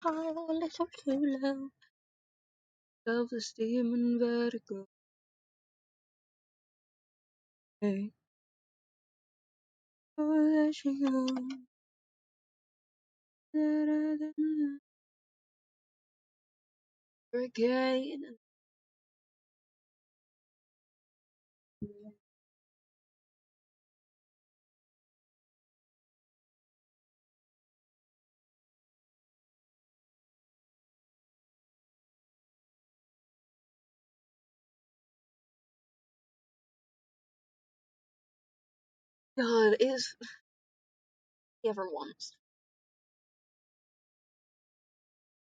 high, a little too low. Self-esteem and vertigo. Hey, oh, there she goes. Again. God, if he ever wants,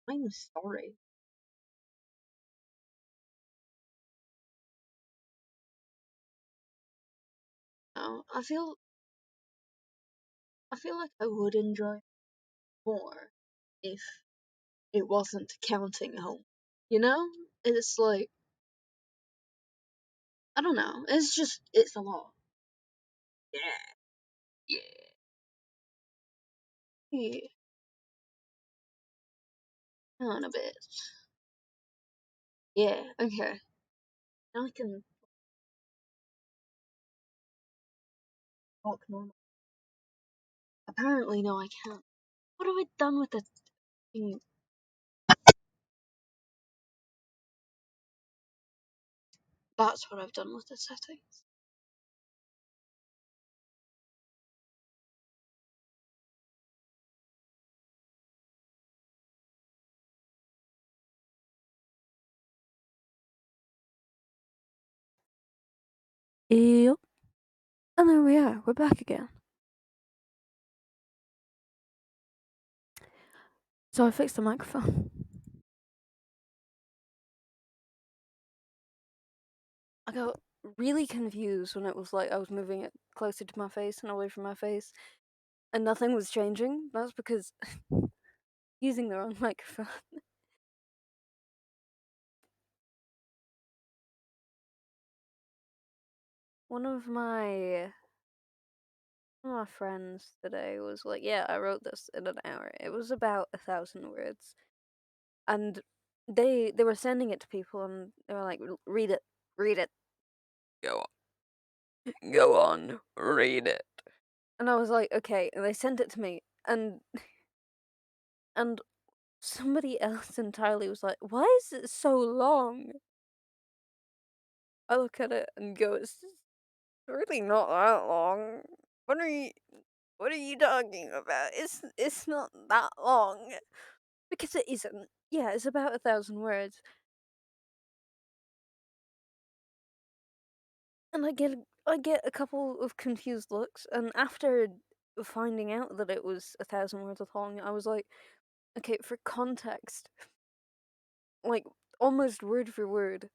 I'm sorry. No, I feel like I would enjoy more if it wasn't counting home. You know? It's like I don't know. It's a lot. Yeah, yeah, yeah. Hang on a bit. Yeah, okay. Now I can talk normal. Apparently, no, I can't. What have I done with the thing? That's what I've done with the settings. Yep. And there we are. We're back again. So I fixed the microphone. I got really confused when it was like I was moving it closer to my face and away from my face, and nothing was changing. That's because using the wrong microphone. One of my friends today was like, "Yeah, I wrote this in an hour. It was about 1,000 words." And they were sending it to people, and they were like, "Read it, read it, go on, go on, read it." And I was like, "Okay." And they sent it to me, and somebody else entirely was like, "Why is it so long?" I look at it and go, "It's really not that long. What are you what are you talking about? It's not that long." Because it isn't. Yeah, it's about 1,000 words. And I get a couple of confused looks, and after finding out that it was 1,000 words long, I was like, okay, for context, like almost word for word,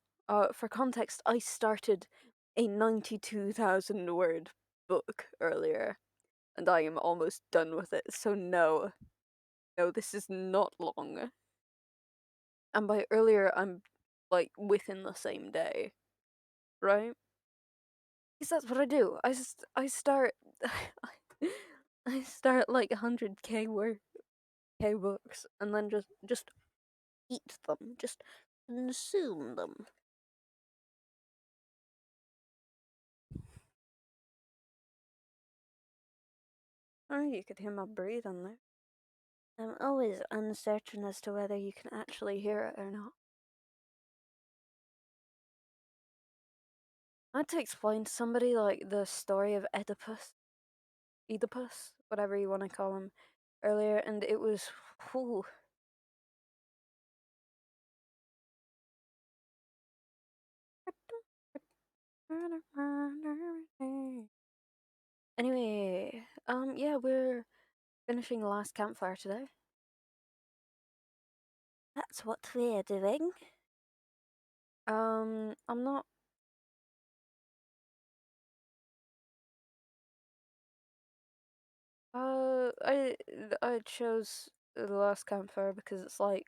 for context, I started a 92,000 word book earlier, and I am almost done with it. So no, no, this is not long. And by earlier, I'm like within the same day, right? Because that's what I do. I start I start like 100k word k books and then just eat them, just consume them. Oh, you could hear my breathing there. I'm always uncertain as to whether you can actually hear it or not. I had to explain to somebody like the story of Oedipus, whatever you want to call him, earlier, and it was, whew. Anyway, yeah, we're finishing Last Campfire today. That's what we're doing. I'm not. I chose the Last Campfire because it's like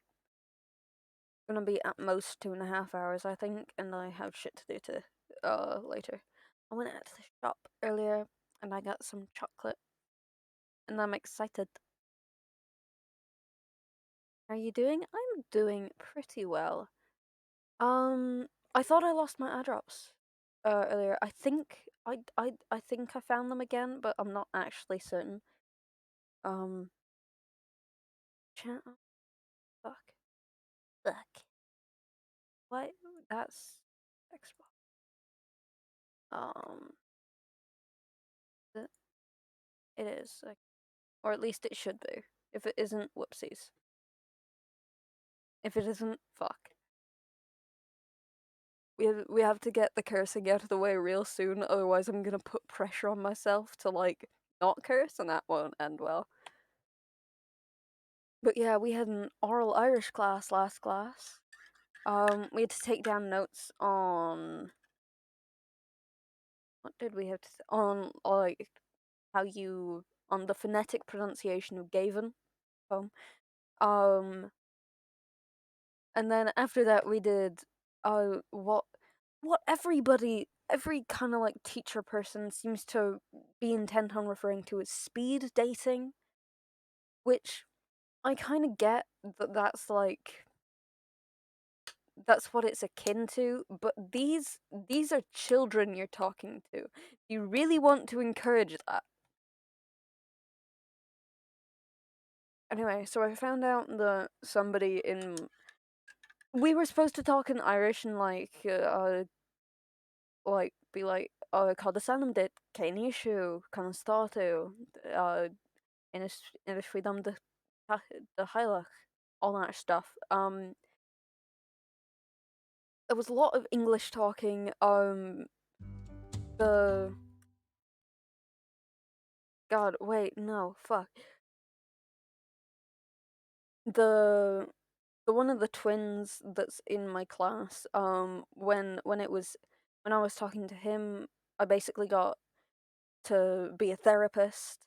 gonna be at most 2.5 hours, I think, and I have shit to do later. I went out to the shop earlier and I got some chocolate, and I'm excited. How are you doing? I'm doing pretty well. I thought I lost my airdrops earlier. I think I found them again, but I'm not actually certain. Um, chat. Oh, fuck. Fuck. What? That's Xbox. Um, it it is, or at least it should be. If it isn't, whoopsies. If it isn't, fuck. We have to get the cursing out of the way real soon, otherwise I'm gonna put pressure on myself to like not curse, and that won't end well. But yeah, we had an oral Irish class last class. We had to take down notes on what did we have to on like how you on the phonetic pronunciation of Gavin poem. Um, and then after that we did what every kind of like teacher person seems to be intent on referring to as speed dating, which I kind of get that that's what it's akin to, but these are children you're talking to. You really want to encourage that. Anyway, so I found out that somebody in we were supposed to talk in Irish and like be like cad sanam dit céin issue kind of startu in is freedom the Heilach, all that stuff. There was a lot of English talking. The God, wait, no, fuck. The the one of the twins that's in my class, when I was talking to him, I basically got to be a therapist.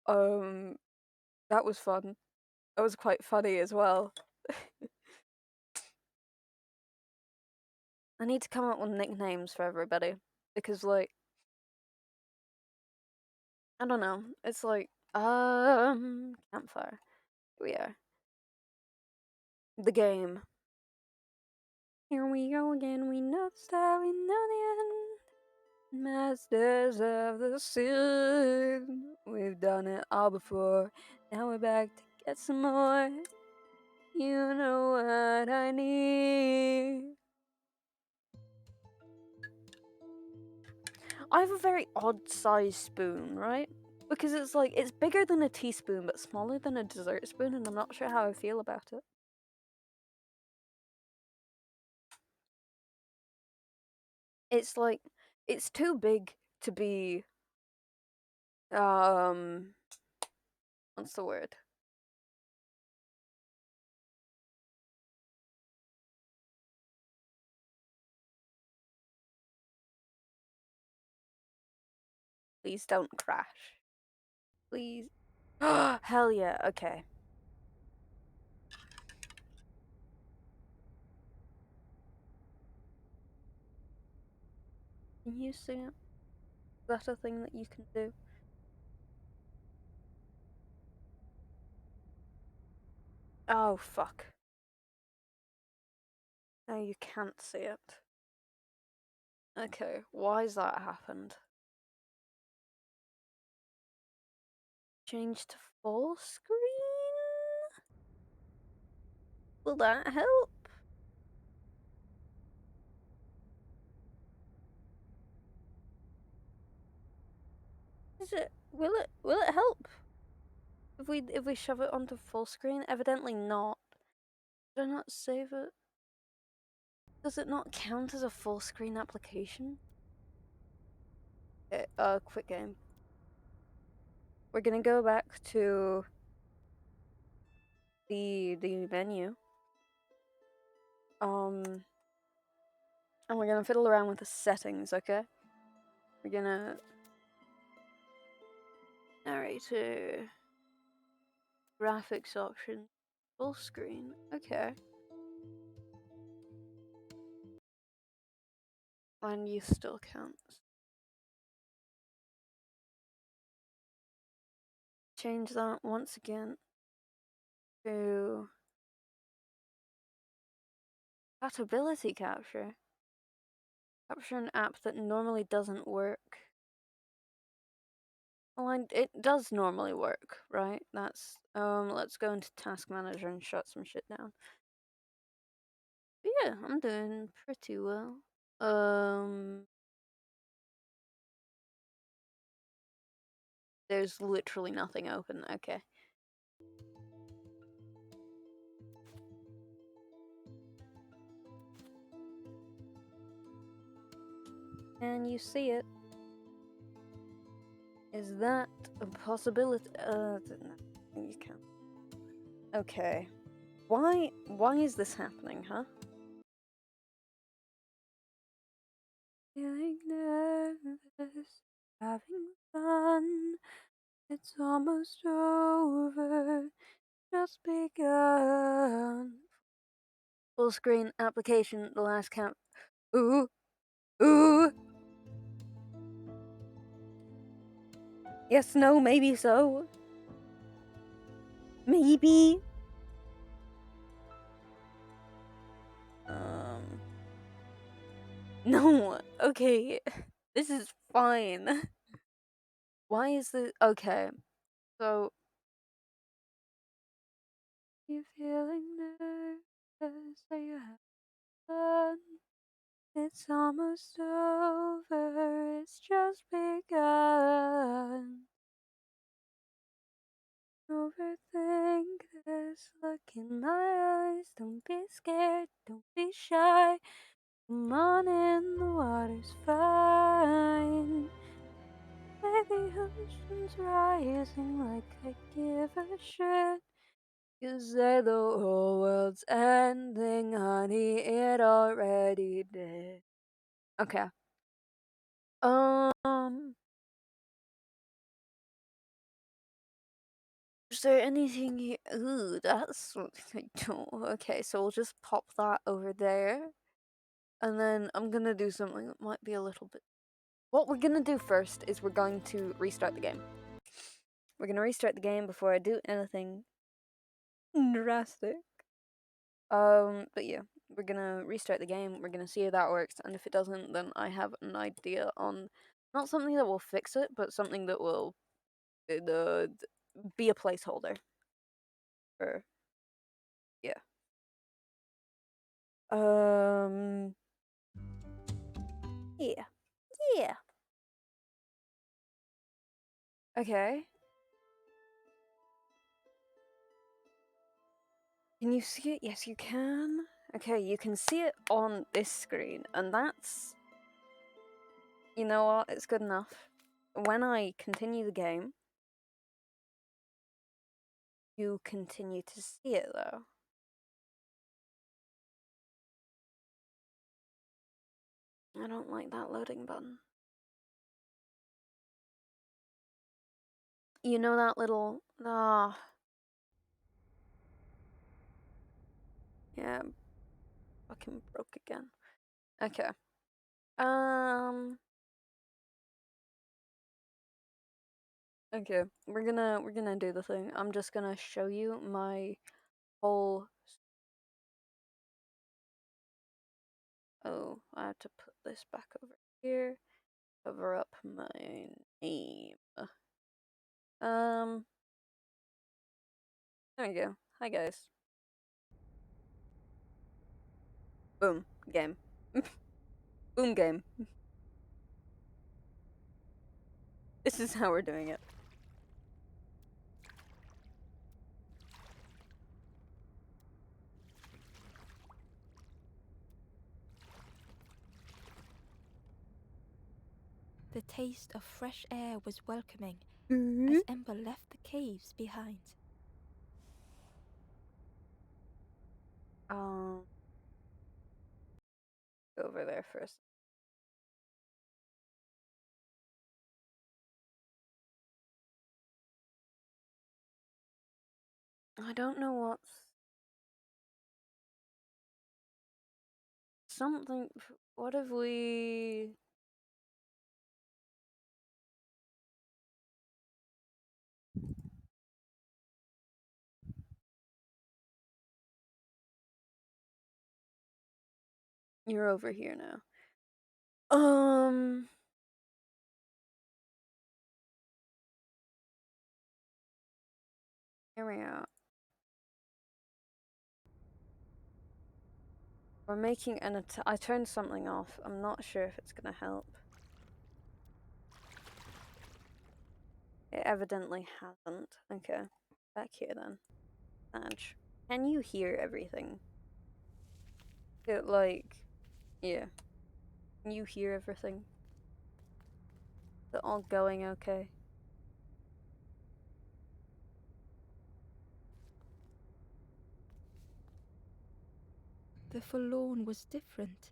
Um, that was fun. That was quite funny as well. I need to come up with nicknames for everybody because, like, I don't know. It's like campfire. Here we are. The game. Here we go again. We know the start. We know the end. Masters of the sun. We've done it all before. Now we're back to get some more. You know what I need. I have a very odd size spoon, right? Because it's like it's bigger than a teaspoon but smaller than a dessert spoon, and I'm not sure how I feel about it. It's like it's too big to be um what's the word? Please don't crash. Please. Hell yeah. Okay. Can you see it? Is that a thing that you can do? Oh fuck. No, you can't see it. Okay, why's that happened? Change to full screen? Will that help? Is it will it help? If we shove it onto full screen? Evidently not. Did I not save it? Does it not count as a full screen application? Okay, quick game. We're gonna go back to the menu. Um and we're gonna fiddle around with the settings, okay? We're gonna narrator graphics option full screen. Okay. And use still counts. Change that once again to Compatibility capture. Capture an app that normally doesn't work. Well, it does normally work, right? Let's go into Task Manager and shut some shit down. But yeah, I'm doing pretty well. There's literally nothing open. Okay. Can you see it? Is that a possibility? You can't. Okay. Why is this happening, huh? Feeling nervous, having fun. It's almost over, just begun. Full screen application, the last camp. Ooh, ooh. Yes, no, maybe so. Maybe. Um. No. Okay. This is fine. Why is this? Okay. So. You feeling nervous? Are you having fun? It's almost over. It's just begun. Overthink this. Look in my eyes. Don't be scared. Don't be shy. Come on in. The water's fine. Baby, ocean's rising like I give a shit. You say the whole world's ending, honey, it already did. Okay. Um, is there anything here? Ooh, that's something I don't. Okay, so we'll just pop that over there. And then I'm gonna do something that might be a little bit. What we're gonna do first is we're going to restart the game. We're gonna restart the game before I do anything drastic. But yeah, we're gonna restart the game. We're gonna see if that works, and if it doesn't, then I have an idea on not something that will fix it, but something that will be a placeholder. For yeah. Um. Yeah. Yeah. Okay. Can you see it? Yes, you can. Okay, you can see it on this screen, and that's. You know what? It's good enough. When I continue the game, you continue to see it though. I don't like that loading button. You know that little yeah, fucking broke again. Okay. Um okay, we're gonna do the thing. I'm just gonna show you my whole oh, I have to put this back over here. Cover up my name. Um there we go. Hi guys. Boom. Game. Boom game. This is how we're doing it. The taste of fresh air was welcoming Mm-hmm. as Ember left the caves behind. Um Go over there first. I don't know what's something. What if we? You're over here now. Um, Hear me out. We're making an I turned something off. I'm not sure if it's gonna help. It evidently hasn't. Okay. Back here then. Madge. Can you hear everything? It like yeah. Can you hear everything? Is it all going okay? The forlorn was different.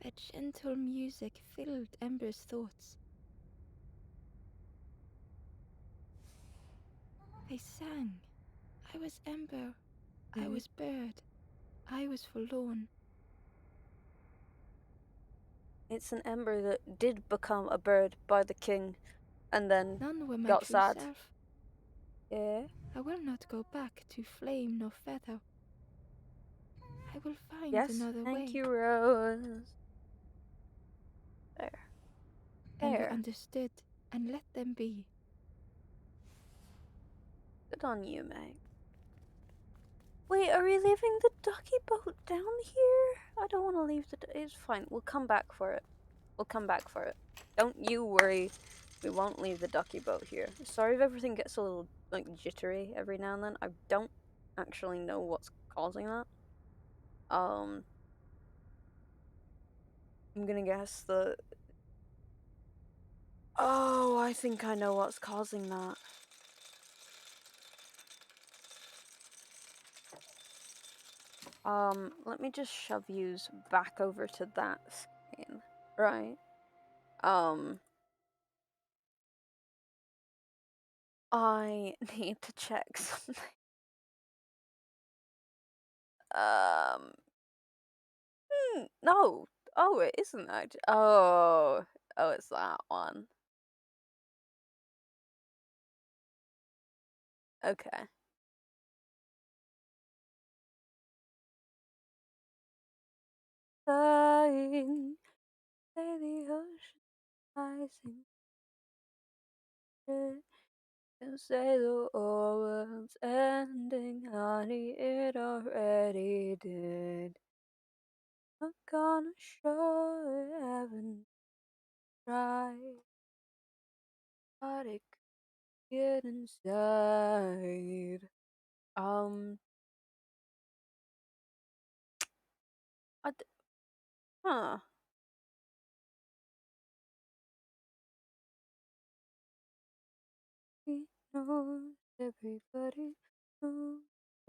That gentle music filled Ember's thoughts. I sang. I was Ember. I Mm-hmm. was bird. I was forlorn. It's an ember that did become a bird by the king and then None were my got true sad. self. Yeah. I will not go back to flame nor feather. I will find Yes. another Thank way. you, Rose. There. Ember There. understood and let them be. Good on you, mate. Wait, are we leaving the ducky boat down here? I don't want to leave the. It's fine. We'll come back for it. We'll come back for it. Don't you worry. We won't leave the ducky boat here. Sorry if everything gets a little like jittery every now and then. I don't actually know what's causing that. Um, I'm gonna guess that. Oh, I think I know what's causing that. Let me just shove yous back over to that screen. Right. Um, I need to check something. Um, no. Oh, it isn't actually. Oh, it's that one. Okay. Flying, say the ocean rising, and say the world's ending, honey, it already did. I'm gonna show it, haven't tried, but it could get inside. Um, I d- huh. He knows everybody, knows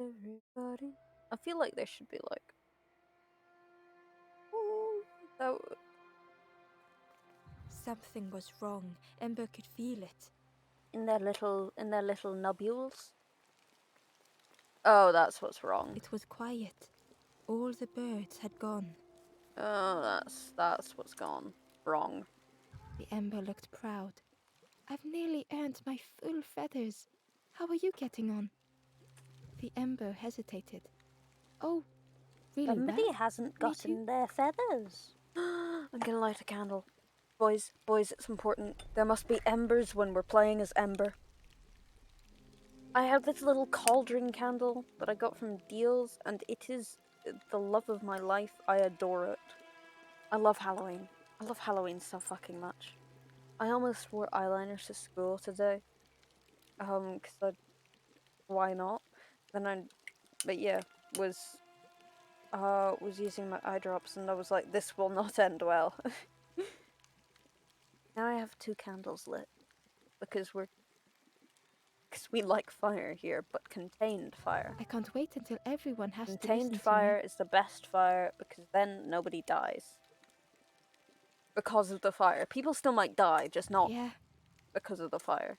everybody. I feel like there should be like, ooh, that Something was wrong. Ember could feel it. in their little nubules. Oh, that's what's wrong. It was quiet. All the birds had gone. Oh, that's what's gone wrong. The Ember looked proud. I've nearly earned my full feathers. How are you getting on? The Ember hesitated. Oh, really Somebody well? hasn't Me too? gotten their feathers. I'm gonna light a candle. Boys, it's important. There must be embers when we're playing as Ember. I have this little cauldron candle that I got from Deals, and it is the love of my life. I adore it. I love Halloween. I love Halloween so fucking much. I almost wore eyeliner to school today. Cause why not? Then but yeah, was was using my eye drops, and I was like, this will not end well. Now I have two candles lit because we like fire here, but contained fire. I can't wait until everyone has to Contained listen to me. fire is the best fire because then nobody dies because of the fire. People still might die, just not Yeah, because of the fire.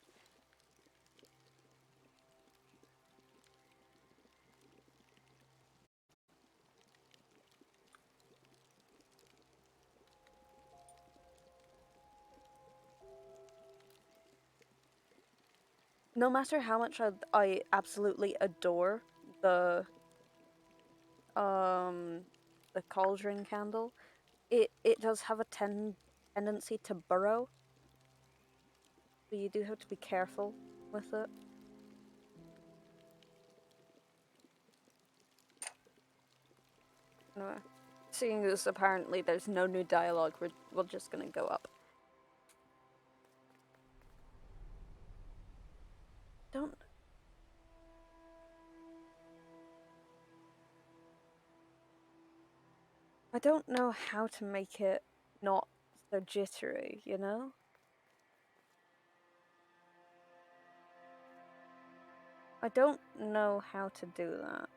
No matter how much I absolutely adore um the cauldron candle, it does have a tendency to burrow, so you do have to be careful with it. Anyway, seeing as apparently there's no new dialogue, we're just gonna go up. Don't. I don't know how to make it not so jittery, you know? I don't know how to do that.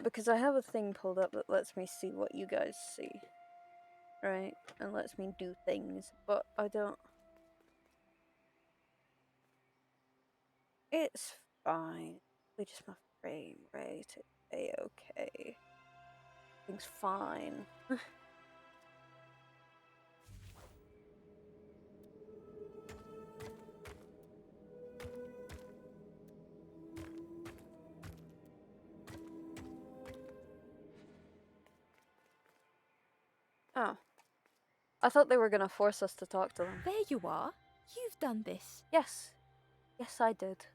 Because I have a thing pulled up that lets me see what you guys see. Right? And lets me do things, but I don't. It's fine. We just my frame rate. It's A-okay. Things fine. Oh. I thought they were gonna force us to talk to them. There you are. You've done this. Yes. Yes, I did.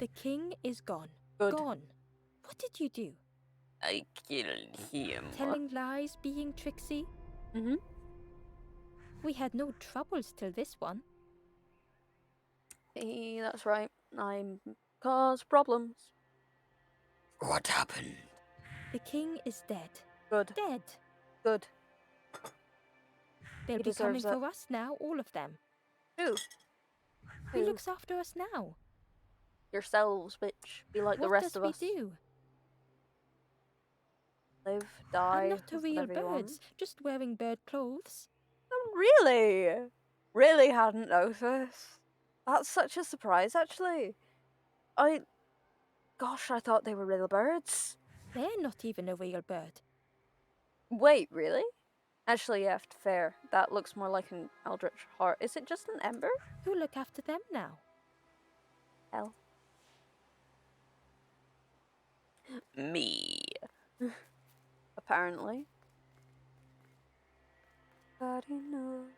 The king is gone. Good. Gone. What did you do? I killed him. Telling lies, being tricksy? Mm-hmm. We had no troubles till this one. Hey, that's right. I'm cause problems. What happened? The king is dead. Good. Dead. Good. They'll He be coming deserves it. for us now, all of them. Who? Who looks after us now? Yourselves, bitch. Be like the What rest does of we us. do? Live, I'm die, not a real whatever you want. bird, just wearing bird clothes. Oh, really? Really hadn't noticed. That's such a surprise, actually. Gosh, I thought they were real birds. They're not even a real bird. Wait, really? Actually, yeah, fair. That looks more like an eldritch heart. Is it just an ember? Who'll look after them now? Hell. Me. Apparently. Body knows.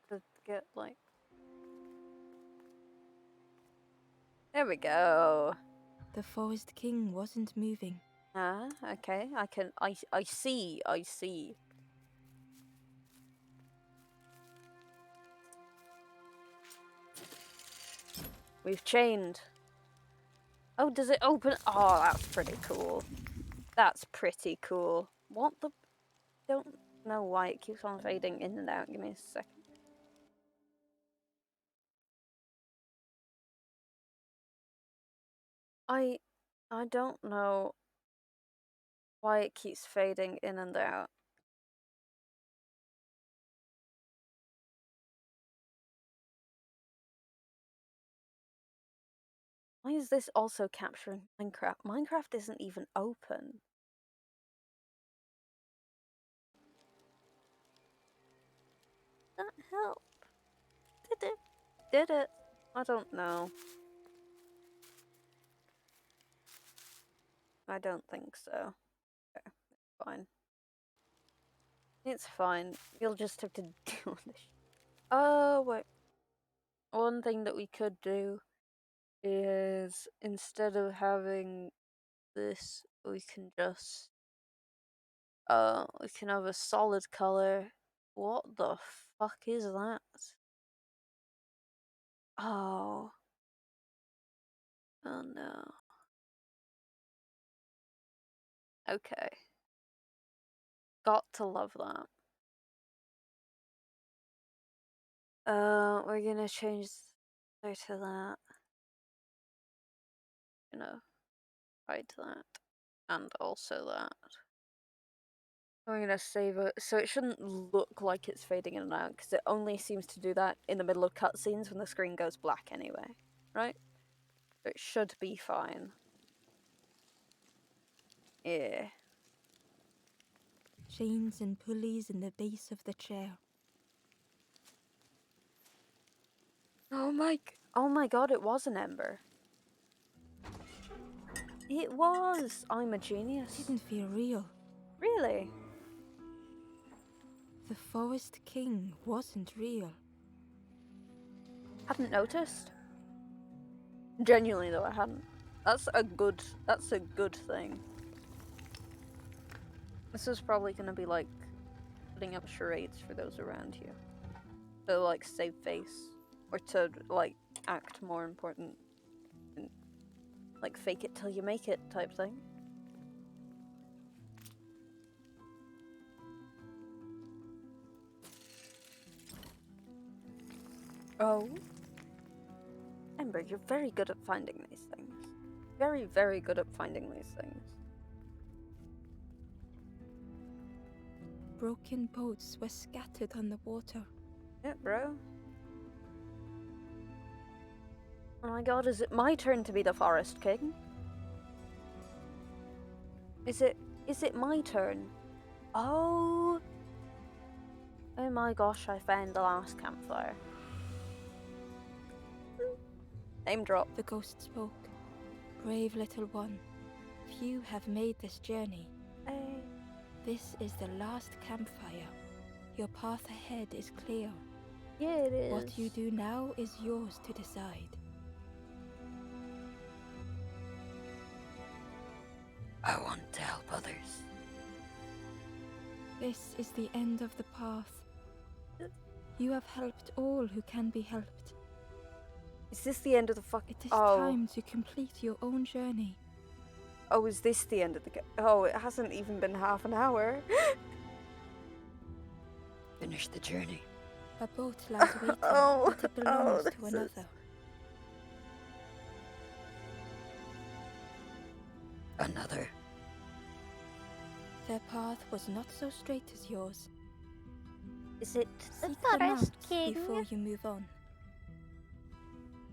To get like. There we go. The forest king wasn't moving. Ah, okay. I see. I see. We've chained. Oh, does it open? Oh, that's pretty cool. That's pretty cool. What the? Don't know why it keeps on fading in and out. Give me a second. I don't know why it keeps fading in and out. Why is this also capturing Minecraft? Minecraft isn't even open. That help? Did it? Did it? I don't know. I don't think so. Okay, it's fine. It's fine. You'll just have to deal with this. Oh, wait. One thing that we could do is instead of having this, we can just we can have a solid color. What the fuck is that? Oh. Oh no. Okay. Got to love that. We're gonna change there to that. You know, right to that. And also that. We're gonna save it so it shouldn't look like it's fading in and out because it only seems to do that in the middle of cutscenes when the screen goes black anyway, right? So it should be fine. Yeah. Chains and pulleys in the base of the chair. Oh my god, it was an ember. It was! I'm a genius. Didn't feel real. Really? The Forest King wasn't real. Hadn't noticed. Genuinely though, I hadn't. That's a good thing. This is probably gonna be like putting up charades for those around you. To like save face. Or to like act more important. And like fake it till you make it type thing. Oh. Ember, you're very good at finding these things. Very, very good at finding these things. Broken boats were scattered on the water. Yeah, bro. Oh my god, is it my turn to be the Forest King? Is it my turn? Oh. Oh my gosh, I found the last campfire. Name drop. The ghost spoke. Brave little one, few have made this journey. Hey. This is the last campfire. Your path ahead is clear. Yeah, it is. What you do now is yours to decide. I want to help others. This is the end of the path. You have helped all who can be helped. Is this the end of the fuck? It is Oh. time to complete your own journey. Oh, is this the end of the Oh, it hasn't even been half an hour. Finish the journey. A boat lies waiting, but it belongs to another. Another. Their path was not so straight as yours. Is it the Seek them out Forest King? before you move on.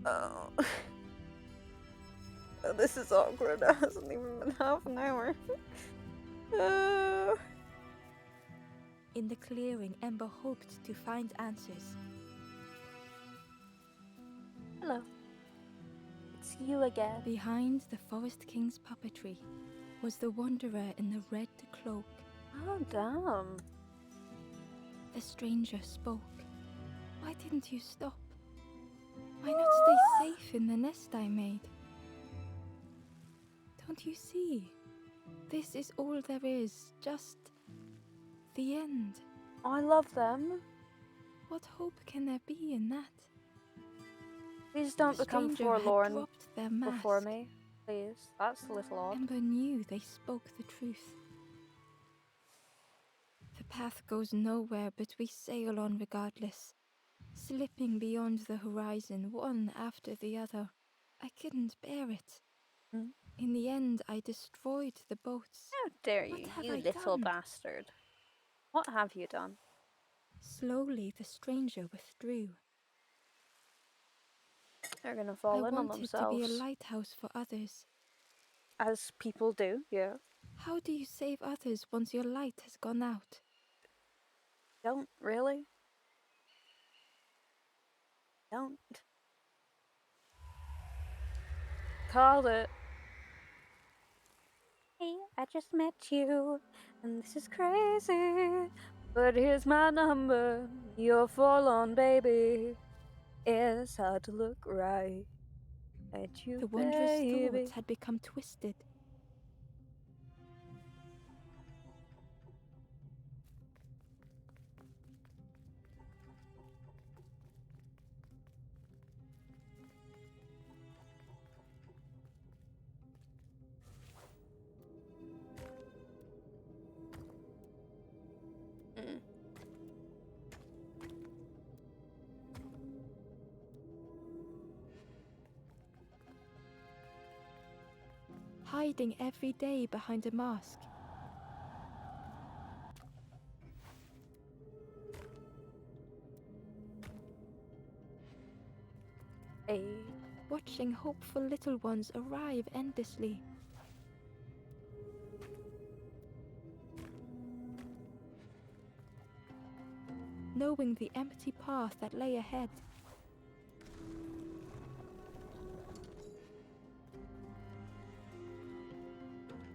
Oh. Oh, this is awkward. It hasn't even been half an hour. In the clearing, Ember hoped to find answers. Hello. It's you again. Behind the Forest King's puppetry was the Wanderer in the red cloak. Oh, damn. The stranger spoke. Why didn't you stop? Why not stay safe in the nest I made? Don't you see? This is all there is, just the end. I love them. What hope can there be in that? Please don't The become stranger had forlorn dropped their mask. before me. Please. That's a little odd. Ember knew they spoke the truth. The path goes nowhere, but we sail on regardless, slipping beyond the horizon, one after the other. I couldn't bear it. Hmm? In the end, I destroyed the boats. How dare you, What have you I little done? bastard. What have you done? Slowly, the stranger withdrew. They're gonna I fall in on wanted to be a themselves. lighthouse for others. As people do, yeah. How do you save others once your light has gone out? Don't, really? Don't. Called it. Hey, I just met you, and this is crazy. But here's my number. You're forlorn, baby. It's hard to look right at you, The wondrous baby. thoughts had become twisted. Mm. Hiding every day behind a mask. Hey. Watching hopeful little ones arrive endlessly. Knowing the empty path that lay ahead.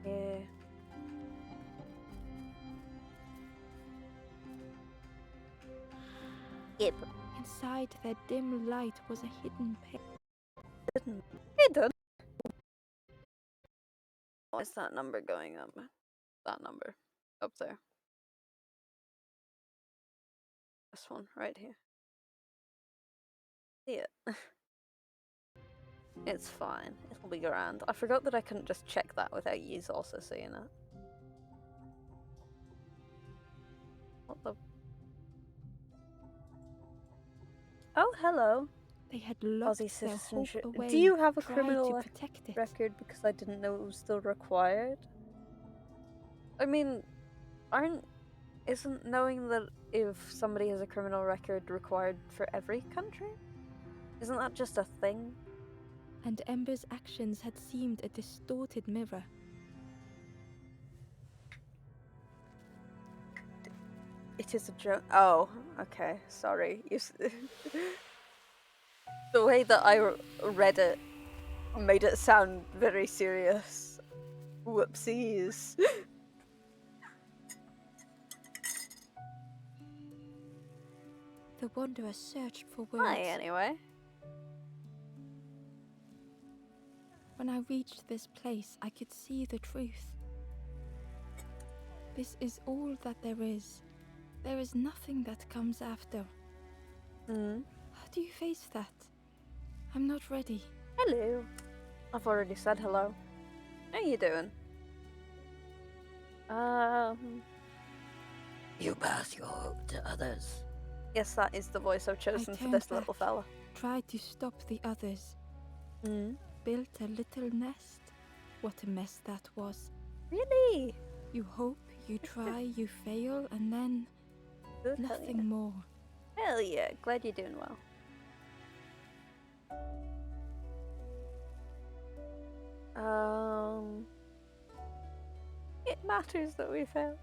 Yeah. Yep. Inside that dim light was a hidden pain. Hidden. Why is that number going up? That number. Up there. This one, right here. Yeah. It's fine. It'll be grand. I forgot that I couldn't just check that without yous also seeing it. What the? Oh, hello. They had Aussie locked their hope citizenship. away, Do you have a tried criminal to protect it. record? Because I didn't know it was still required. I mean, isn't knowing that if somebody has a criminal record required for every country? Isn't that just a thing? And Ember's actions had seemed a distorted mirror. It is a joke. Oh, okay. Sorry. The way that I read it made it sound very serious. Whoopsies. The Wanderer searched for words. Hi, anyway. When I reached this place, I could see the truth. This is all that there is. There is nothing that comes after. How do you face that? I'm not ready. Hello. I've already said hello. How you doing? You pass your hope to others. Yes, that is the voice I've chosen for this little fella. Tried to stop the others. Built a little nest. What a mess that was. Really? You hope, you try, you fail, and then Good, nothing more. Hell yeah, glad you're doing well. It matters that we fail.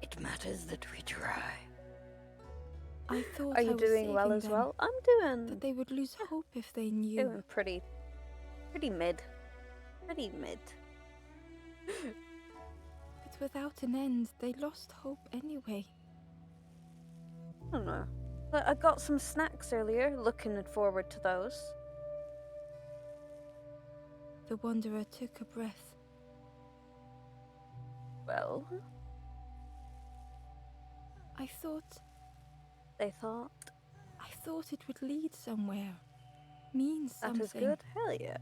It matters that we try. I thought Are you I was doing well saving as them, well? I'm doing. that they would lose hope if they knew. Doing pretty mid. Pretty mid. But without an end, they lost hope anyway. I don't know. But I got some snacks earlier, looking forward to those. The Wanderer took a breath. Well, I thought it would lead somewhere. Mean something. that is good. Hell yeah.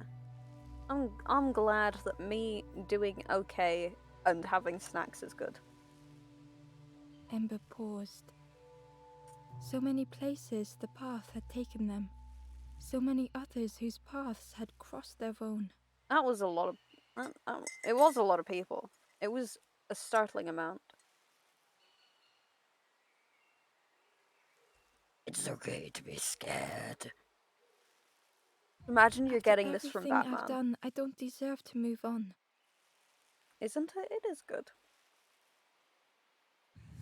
I'm glad that me doing okay and having snacks is good. Ember paused. So many places the path had taken them. So many others whose paths had crossed their own. That was a lot of. It was a lot of people. It was a startling amount. It's okay to be scared. Imagine you're After getting this from everything I've Batman. done, I don't deserve to move on. Isn't it? It is good.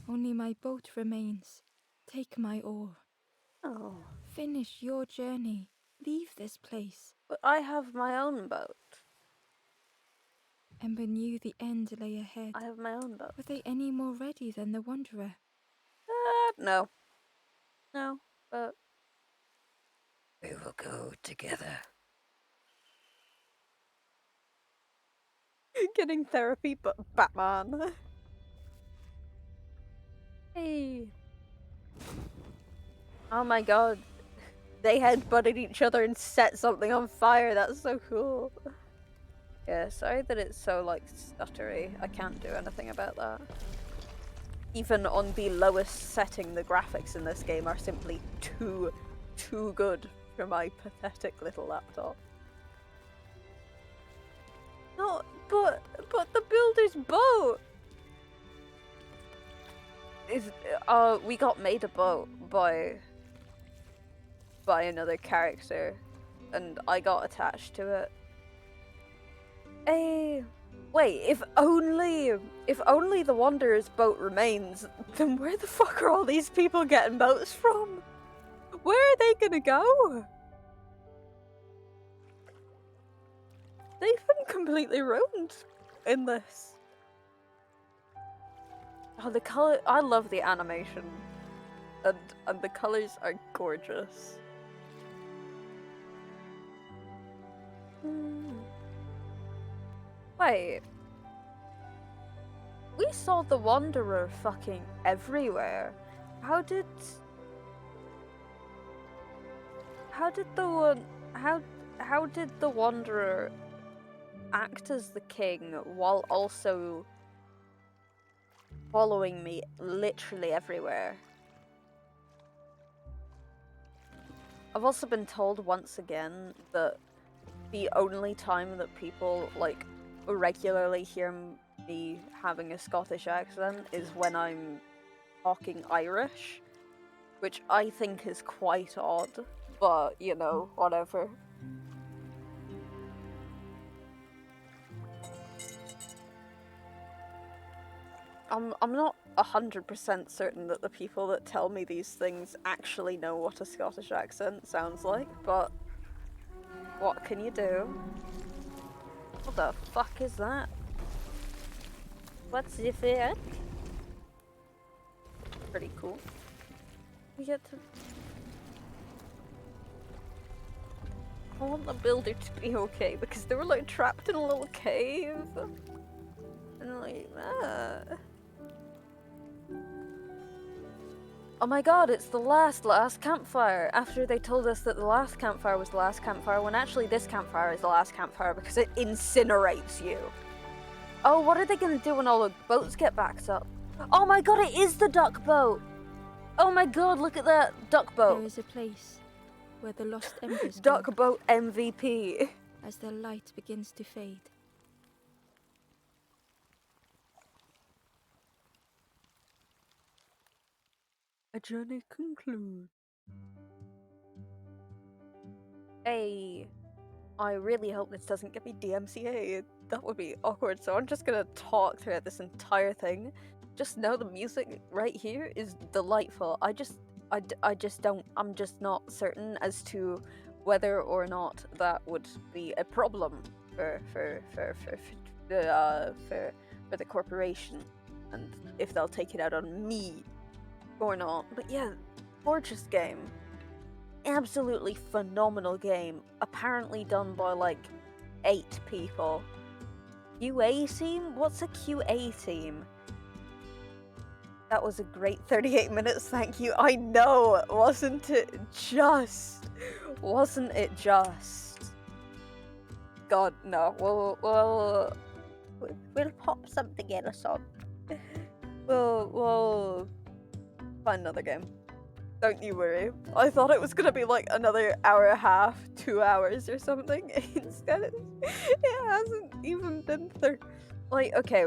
Only my boat remains. Take my oar. Oh. Finish your journey. Leave this place. But I have my own boat. Ember knew the end lay ahead. I have my own boat. Were they any more ready than the Wanderer? No. No, but... We will go together. Getting therapy, but Batman. Hey. Oh my god. They headbutted each other and set something on fire. That's so cool. Yeah, sorry that it's so, like, stuttery. I can't do anything about that. Even on the lowest setting, the graphics in this game are simply too good for my pathetic little laptop. No, but the builder's boat is we got made a boat by another character, and I got attached to it. Hey, Wait, if only the Wanderer's boat remains, then where the fuck are all these people getting boats from? Where are they gonna go? They've been completely ruined in this. Oh, the color! I love the animation, and the colors are gorgeous. Wait, we saw the Wanderer fucking everywhere. How did the one? How did the Wanderer act as the king while also following me literally everywhere? I've also been told once again that the only time that people like regularly hear me having a Scottish accent is when I'm talking Irish, which I think is quite odd, but you know, whatever. I'm not 100% certain that the people that tell me these things actually know what a Scottish accent sounds like, but what can you do? What the fuck is that? What's this it? Pretty cool. We get to... I want the builder to be okay because they were like trapped in a little cave. And like, oh my god, it's the last campfire! After they told us that the last campfire was the last campfire, when actually this campfire is the last campfire because it incinerates you. Oh, what are they gonna do when all the boats get backed up? Oh my god, it is the duck boat! Oh my god, look at that duck boat! There is a place where the lost embers Duck go boat MVP. as their light begins to fade. A journey concludes. Hey, I really hope this doesn't get me DMCA. That would be awkward, so I'm just gonna talk throughout this entire thing. Just know the music right here is delightful. I just don't, I'm just not certain as to whether or not that would be a problem for the corporation, and if they'll take it out on me or not. But yeah, gorgeous game. Absolutely phenomenal game. Apparently done by like 8 people. QA team? What's a QA team? That was a great 38 minutes, thank you. I know, wasn't it just? Wasn't it just? God, no. We'll pop something else on. We'll find another game. Don't you worry. I thought it was gonna be like another hour and a half, 2 hours or something. Instead, it hasn't even been like, okay.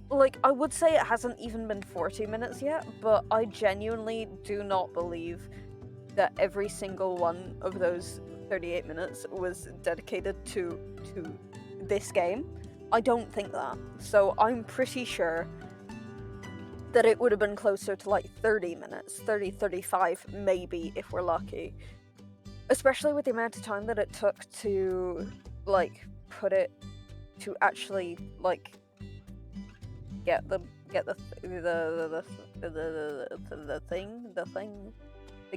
Like, I would say it hasn't even been 40 minutes yet, but I genuinely do not believe that every single one of those 38 minutes was dedicated to this game. I don't think that. So I'm pretty sure that it would have been closer to like 30 minutes, 30, 35 maybe if we're lucky. Especially with the amount of time that it took to like put it to actually like get the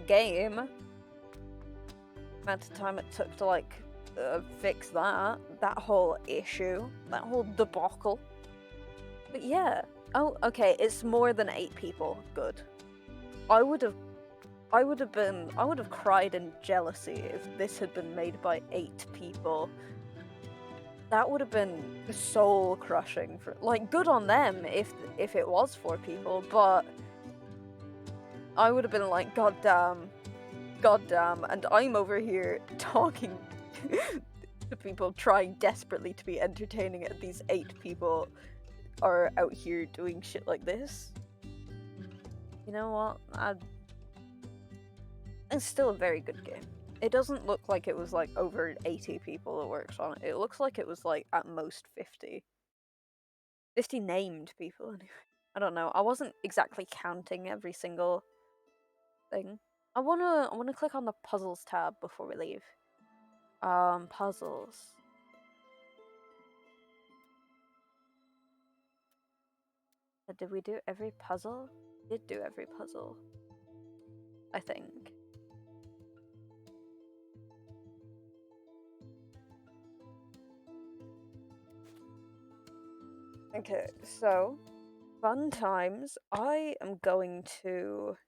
game. Amount of time it took to like fix that whole issue, that whole debacle. But yeah. Oh, okay, it's more than 8 people. Good. I would have cried in jealousy if this had been made by 8 people. That would have been soul crushing for, like, good on them if it was 4 people, but I would have been like, god damn, and I'm over here talking to people trying desperately to be entertaining, and these 8 people are out here doing shit like this. You know what? It's still a very good game. It doesn't look like it was like over 80 people that works on it. It looks like it was like at most 50. 50 named people anyway. I don't know. I wasn't exactly counting every single thing. I wanna click on the puzzles tab before we leave. Puzzles. Did we do every puzzle? We did do every puzzle. I think. Okay, so fun times. I am going to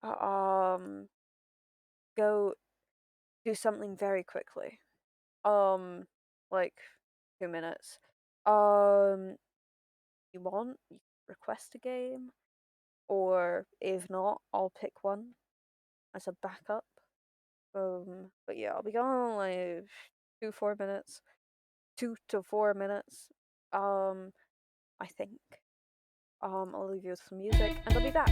um go do something very quickly. Like 2 minutes. You want? You request a game, or if not, I'll pick one as a backup. But yeah, I'll be gone in like 2 4 minutes, 2 to 4 minutes. I think. I'll leave you with some music, and I'll be back.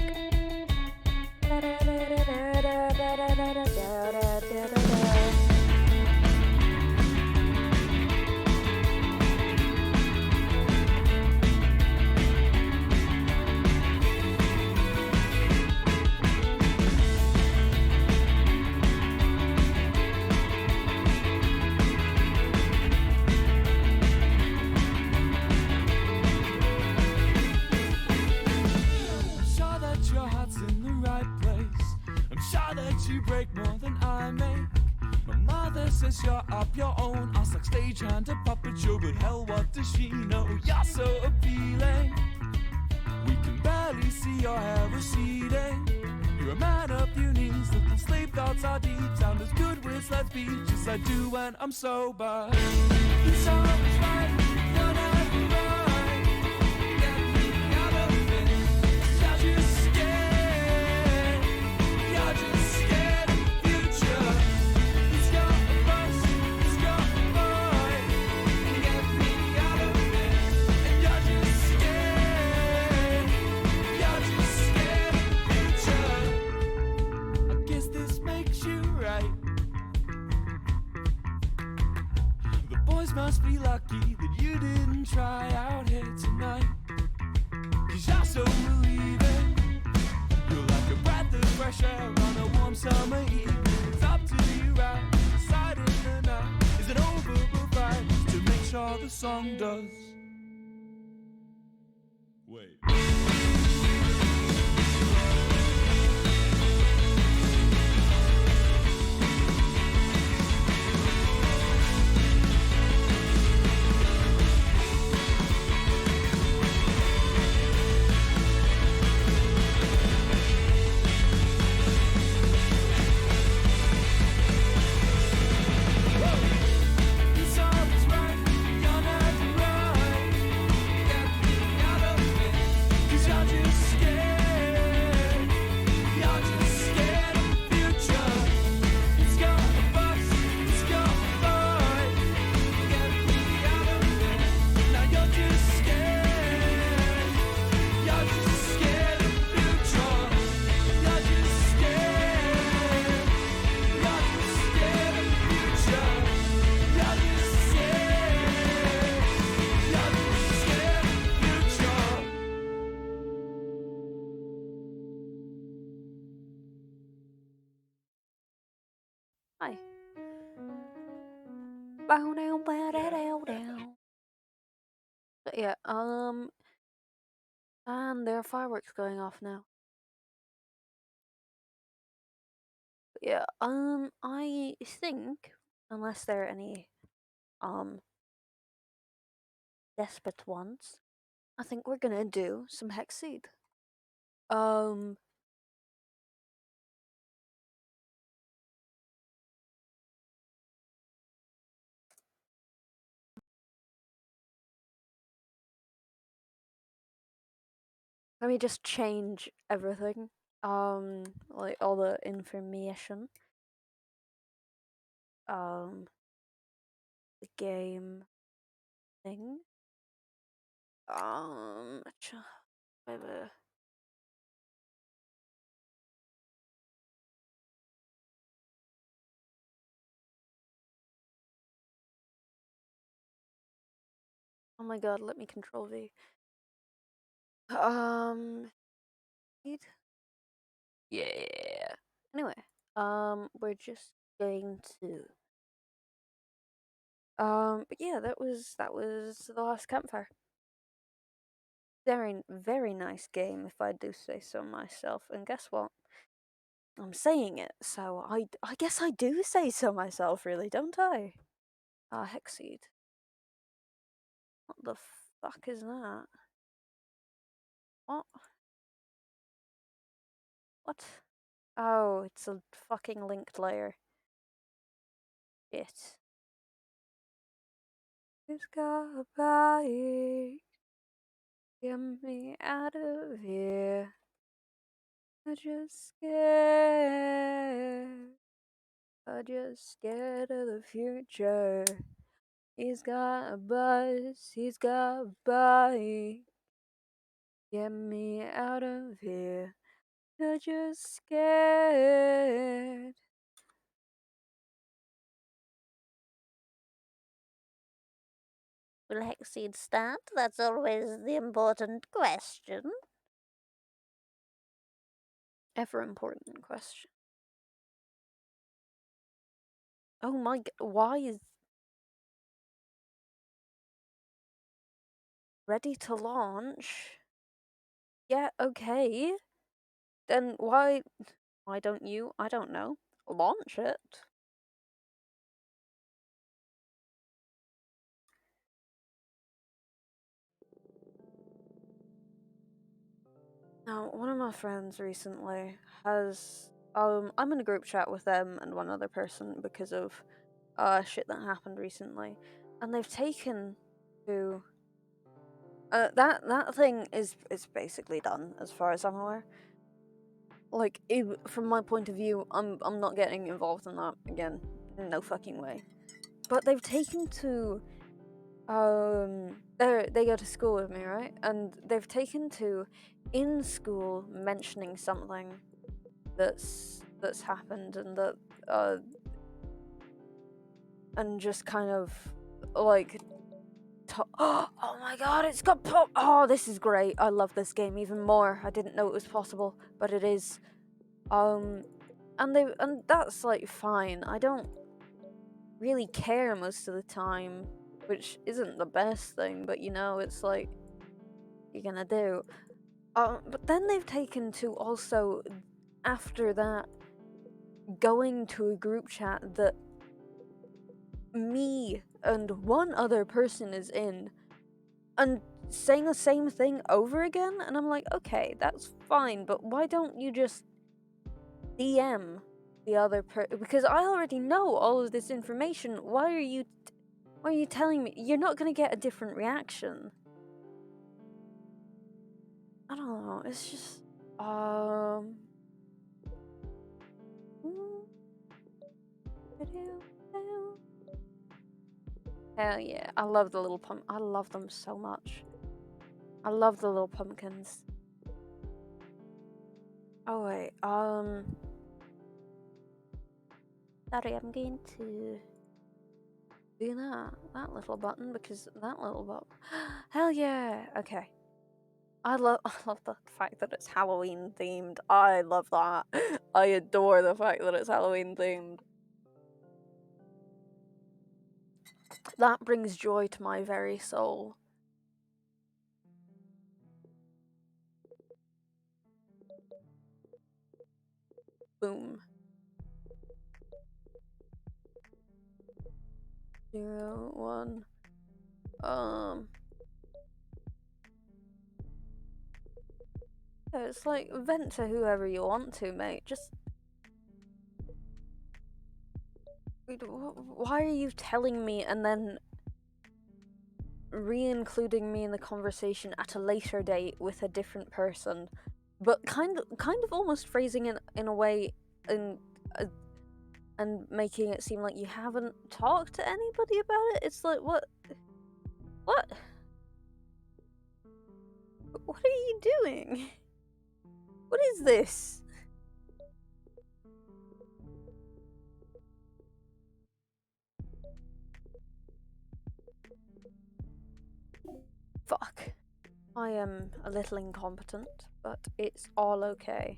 You break more than I make. My mother says you're up your own ass like stagehand, a puppet show, but hell, what does she know? You're so appealing. We can barely see your hair receding. You're a man of few knees, little sleep thoughts are deep. Sound as good with let's be just I do when I'm sober. He's always right, you're never right. Get me out of it, 'cause you're just scared. You're just scared of the future. He's got a bus, he's got a boy. Get me out of it, and you're just scared. You're just scared of the future. I guess this makes you right. The boys must be lucky that you didn't try out here tonight. 'Cause you're so relieving. You're like a breath of fresh air on a warm summer evening. It's up to you right deciding the night is an overfight to make sure the song does. Wait. He's always right, you're never right. Get me out of it, 'cause you're just scared. You're just scared of the future. He's got a bus, he's got a boy. Get me out of it, now you're just scared. You're just scared of the future. You're just scared. You're just scared of the future. You're just scared. You're just scared of the future. Hi. Bow down, bow down, down, down. But yeah, and there are fireworks going off now. But yeah, I think unless there are any um desperate ones, I think we're gonna do some Hexseed. Um, let me just change everything. Like all the information. The game thing. Whatever. my god, let me control V. Um, yeah. Anyway, we're just going to but yeah, that was the last campfire. Very very nice game, if I do say so myself. And guess what? I'm saying it, so I guess I do say so myself, really, don't I? Hexseed. What the fuck is that? What? What? Oh, it's a fucking linked layer. Shit. It's got a bite. Get me out of here. I'm just scared. I'm just scared of the future. He's got a buzz. He's got a bite. Get me out of here. I'm just scared. Will Hexseed stand? That's always the important question. Ever important question. Oh my god, why is ready to launch? Yeah, okay. Then why don't you, I don't know, launch it? Now, one of my friends recently has I'm in a group chat with them and one other person because of shit that happened recently. And they've taken to that thing is basically done as far as I'm aware. Like, from my point of view, I'm not getting involved in that again. No fucking way. But they've taken to they go to school with me, right? And they've taken to in school mentioning something that's happened, and that and just kind of like oh my god, it's got pop. Oh, this is great. I love this game even more. I didn't know it was possible, but it is. And that's like fine. I don't really care most of the time, which isn't the best thing, but you know, it's like you're gonna do. But then they've taken to also, after that, going to a group chat that me and one other person is in, and saying the same thing over again, and I'm like, okay, that's fine, but why don't you just DM the other because I already know all of this information. Why are you telling me? You're not gonna get a different reaction. I don't know. It's just hell yeah! I love the little I love them so much. I love the little pumpkins. Oh wait, sorry, I'm going to do that little button because that little button. Hell yeah! Okay. I love I love the fact that it's Halloween themed. I love that. I adore the fact that it's Halloween themed. That brings joy to my very soul. Boom. 0, 1. Yeah, it's like vent to whoever you want to, mate. Just why are you telling me and then re-including me in the conversation at a later date with a different person, but kind of almost phrasing it in a way and making it seem like you haven't talked to anybody about it? It's like, what are you doing? What is this? I am a little incompetent, but it's all okay.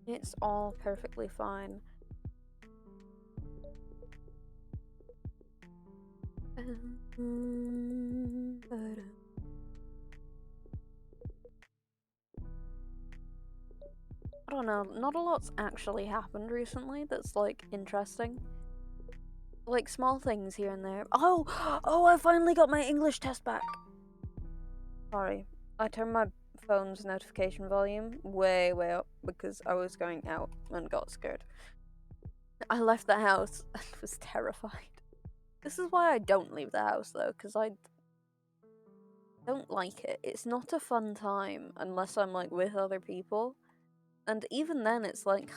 It's all perfectly fine. I don't know, not a lot's actually happened recently that's like interesting. Like small things here and there. Oh, I finally got my English test back. Sorry, I turned my phone's notification volume way up because I was going out and got scared. I left the house and was terrified. This is why I don't leave the house though, because I don't like it. It's not a fun time unless I'm like with other people. And even then it's like,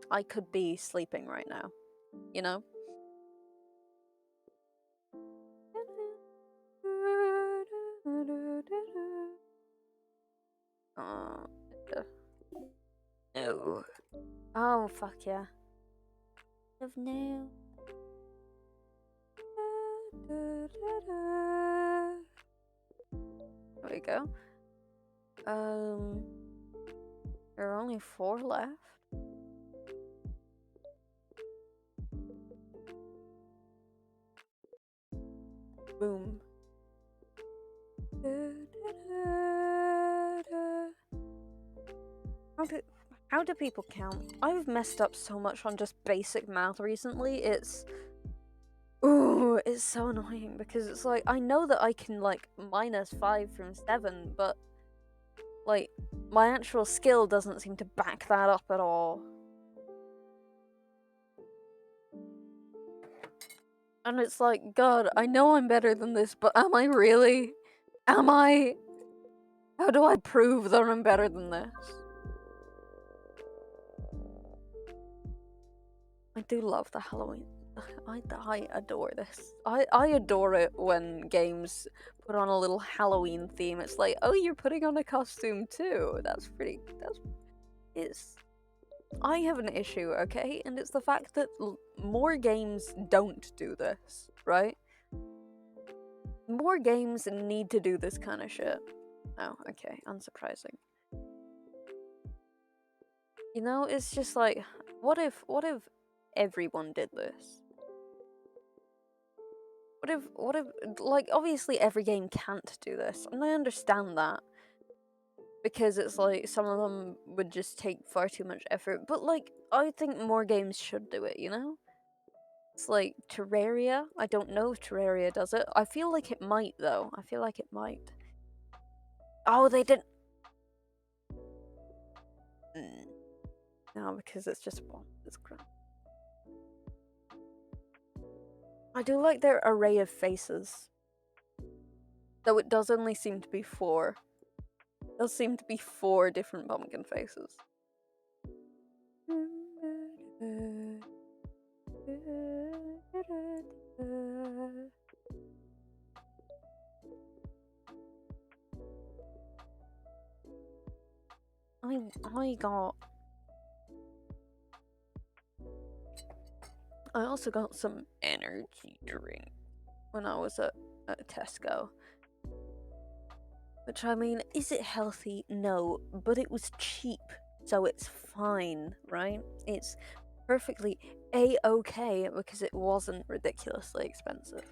I could be sleeping right now, you know? Oh, no. Oh, fuck yeah. Of no. There we go. There are only 4 left. Boom. How do people count? I've messed up so much on just basic math recently. It's so annoying because it's like I know that I can like minus 5 from 7, but like my actual skill doesn't seem to back that up at all. And it's like, God, I know I'm better than this, but am I really? Am I? How do I prove that I'm better than this? I do love the Halloween. I adore this. I adore it when games put on a little Halloween theme. It's like, oh, you're putting on a costume too. It's. I have an issue, okay? And it's the fact that more games don't do this, right? More games need to do this kind of shit. Oh, okay, unsurprising. You know, it's just like, what if everyone did this? What if, like, obviously every game can't do this, and I understand that. Because it's like, some of them would just take far too much effort, but like, I think more games should do it, you know? It's like, Terraria, I don't know if Terraria does it. I feel like it might, though. I feel like it might. Oh, they didn't. No, because it's just one. It's crap. I do like their array of faces. Though it does only seem to be 4. It does seem to be 4 different pumpkin faces. I also got some energy drink when I was at Tesco. Which, I mean, is it healthy? No, but it was cheap, so it's fine, right? It's perfectly a-okay because it wasn't ridiculously expensive.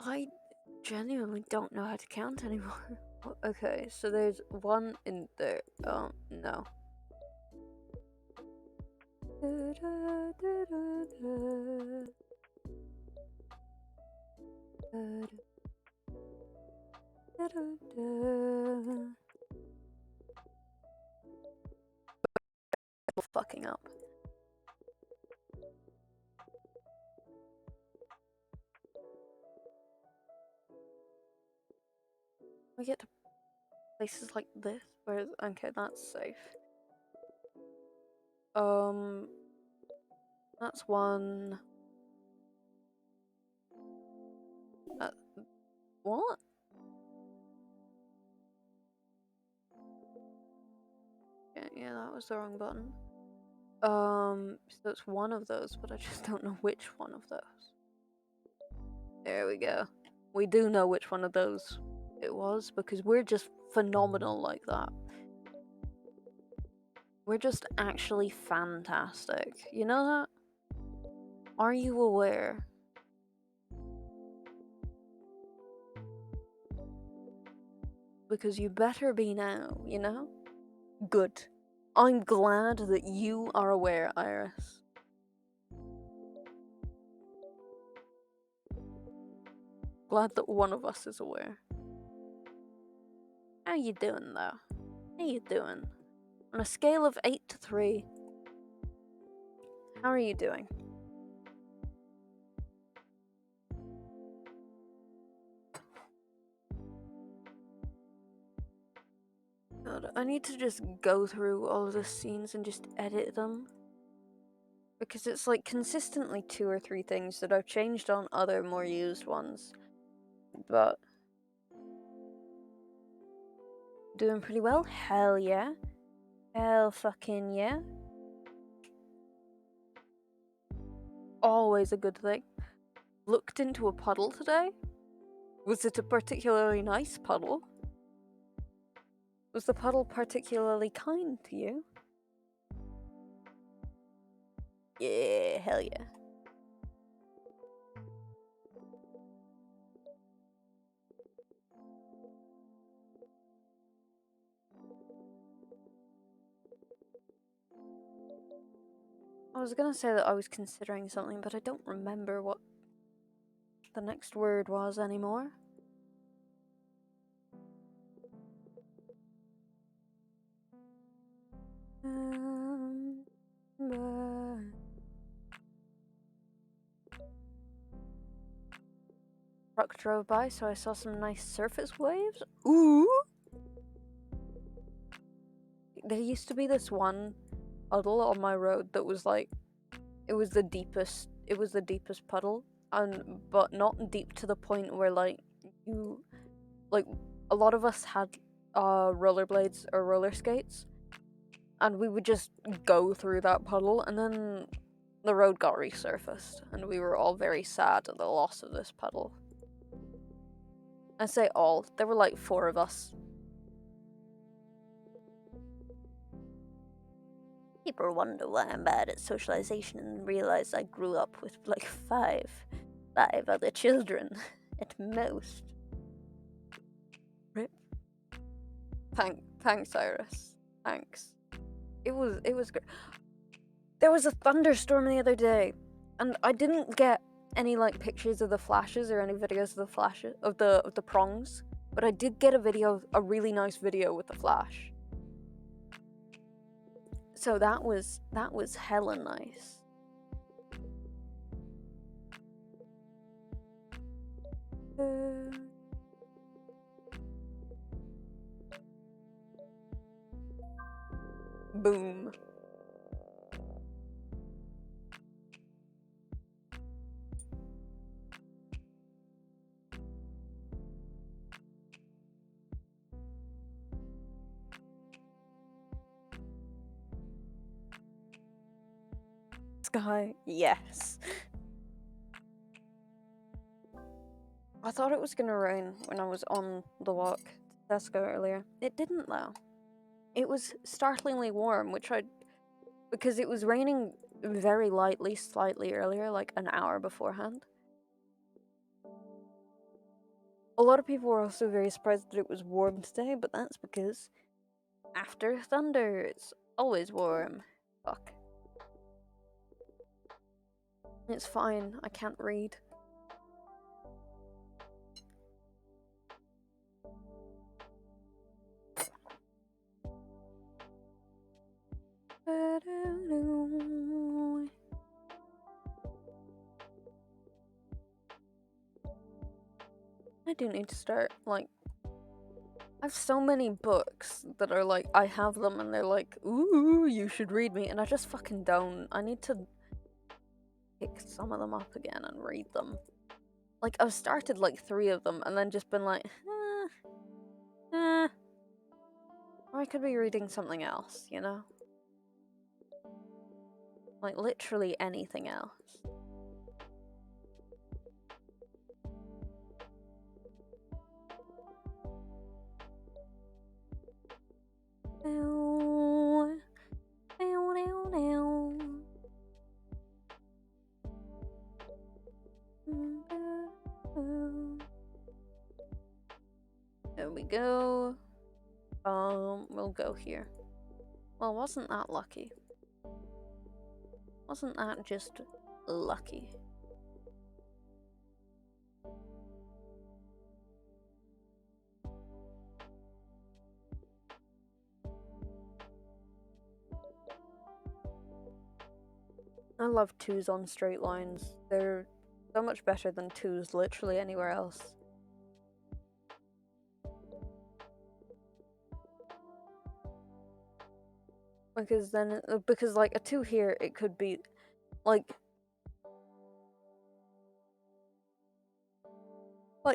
I genuinely don't know how to count anymore. Okay, so there's 1 in there. No. Fucking up. We get to places like this where, okay, that's safe. That's 1. What? Yeah, that was the wrong button. So it's one of those, but I just don't know which one of those. There we go. We do know which one of those it was because we're just phenomenal like that. We're just actually fantastic. You know that? Are you aware? Because you better be now, you know? Good. I'm glad that you are aware, Iris. Glad that one of us is aware. How you doing, though? How you doing? On a scale of 8 to 3, how are you doing? God, I need to just go through all of the scenes and just edit them. Because it's like consistently 2 or 3 things that I've changed on other more used ones. But doing pretty well? Hell yeah. Hell fucking yeah. Always a good thing. Looked into a puddle today? Was it a particularly nice puddle? Was the puddle particularly kind to you? Yeah, hell yeah. I was gonna say that I was considering something, but I don't remember what the next word was anymore. But... Truck drove by, so I saw some nice surface waves. Ooh! There used to be this one puddle on my road that was like, it was the deepest puddle, but not deep to the point where like you, like a lot of us had rollerblades or roller skates, and we would just go through that puddle, and then the road got resurfaced, and we were all very sad at the loss of this puddle. I say all, there were like 4 of us. People wonder why I'm bad at socialization and realize I grew up with like five other children at most. Rip. Thanks, Iris. Thanks. It was good. There was a thunderstorm the other day, and I didn't get any like pictures of the flashes or any videos of the flashes of the prongs, but I did get a really nice video with the flash. So that was hella nice. Boom. Sky, yes. I thought it was gonna rain when I was on the walk to Tesco earlier. It didn't though. It was startlingly warm, because it was raining very lightly, slightly earlier, like an hour beforehand. A lot of people were also very surprised that it was warm today, but that's because after thunder, it's always warm. Fuck. It's fine, I can't read. I do need to start, like, I have so many books that are like, I have them and they're like, ooh, you should read me, and I just fucking don't. I need to pick some of them up again and read them. Like, I've started like 3 of them and then just been like, or I could be reading something else, you know? Like, literally anything else. There we go. We'll go here. Well, wasn't that lucky? Wasn't that just lucky? I love twos on straight lines. They're so much better than twos literally anywhere else. Because then, because like a two here, it could be like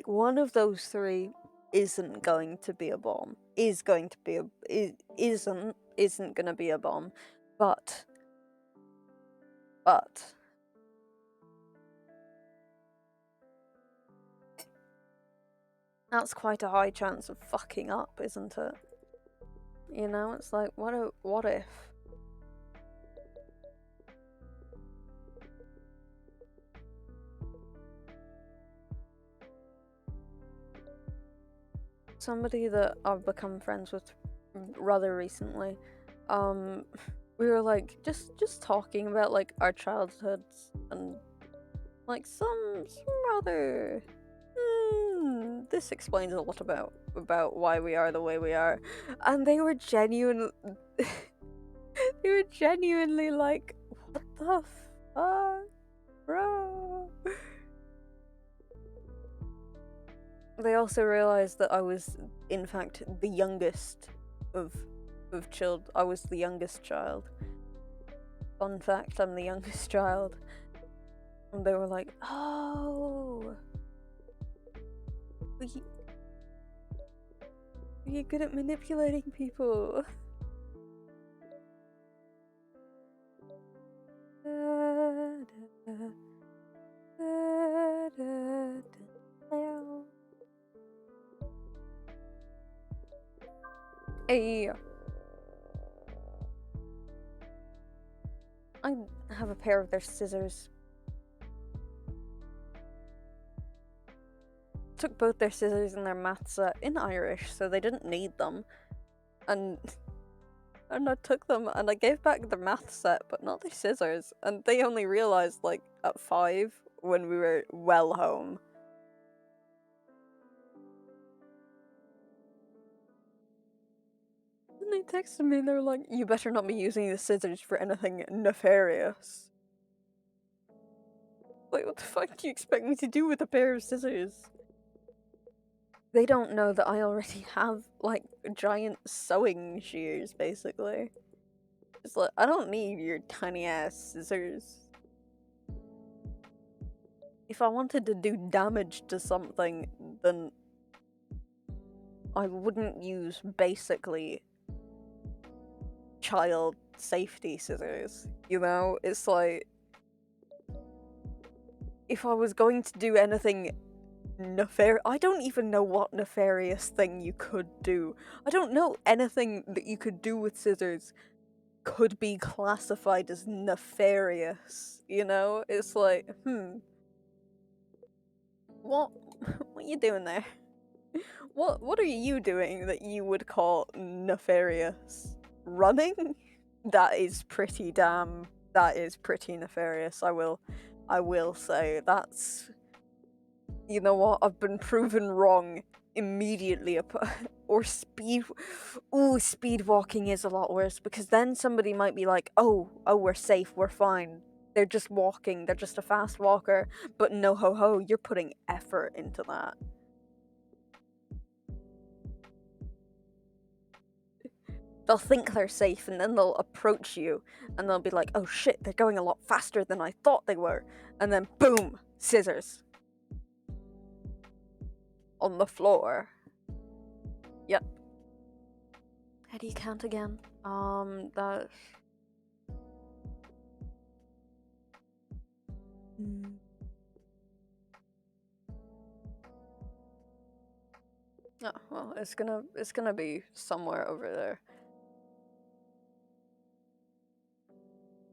one of those three isn't going to be a bomb. Is going to be isn't gonna be a bomb, but that's quite a high chance of fucking up, isn't it? You know, it's like what if? Somebody that I've become friends with rather recently, we were like just talking about like our childhoods and like some rather this explains a lot about why we are the way we are, and they were genuine they were genuinely like, what the fuck, bro? They also realized that I was, in fact, the youngest of children. I was the youngest child. Fun fact, I'm the youngest child. And they were like, oh, you're good at manipulating people. Hey, I have a pair of their scissors. Took both their scissors and their math set in Irish, so they didn't need them. And I took them and I gave back the math set, but not their scissors. And they only realized like at 5 when we were well home. And they texted me and they were like, you better not be using the scissors for anything nefarious. Like, what the fuck do you expect me to do with a pair of scissors? They don't know that I already have, like, giant sewing shears, basically. It's like, I don't need your tiny ass scissors. If I wanted to do damage to something, then I wouldn't use basically child safety scissors, you know? It's like, if I was going to do anything nefarious, I don't even know what nefarious thing you could do. I don't know anything that you could do with scissors could be classified as nefarious, you know? It's like, what are you doing there? What are you doing that you would call nefarious? Running? That is pretty nefarious. I will say that's, you know what, I've been proven wrong immediately. Or speed walking is a lot worse, because then somebody might be like, oh, we're safe, we're fine, they're just walking, they're just a fast walker. But no, ho ho, you're putting effort into that. They'll think they're safe and then they'll approach you and they'll be like, oh shit, they're going a lot faster than I thought they were, and then boom, scissors on the floor. Yep. How do you count again? That Mm. Oh, well, it's gonna be somewhere over there.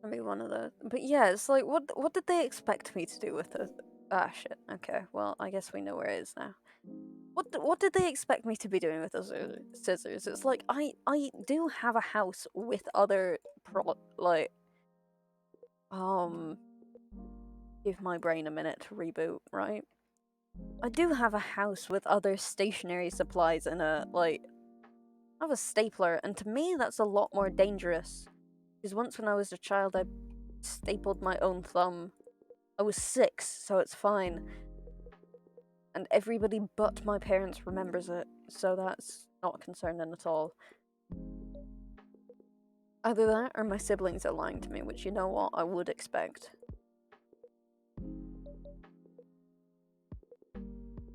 Gonna be one of the. But yeah, it's like, what did they expect me to do with this? Ah, shit. Okay, well, I guess we know where it is now. What did they expect me to be doing with those scissors? It's like I do have a house with other give my brain a minute to reboot, right? I do have a house with other stationary supplies and I have a stapler, and to me that's a lot more dangerous. Because once when I was a child, I stapled my own thumb. I was 6, so it's fine. And everybody but my parents remembers it, so that's not concerning at all. Either that or my siblings are lying to me, which, you know what, I would expect.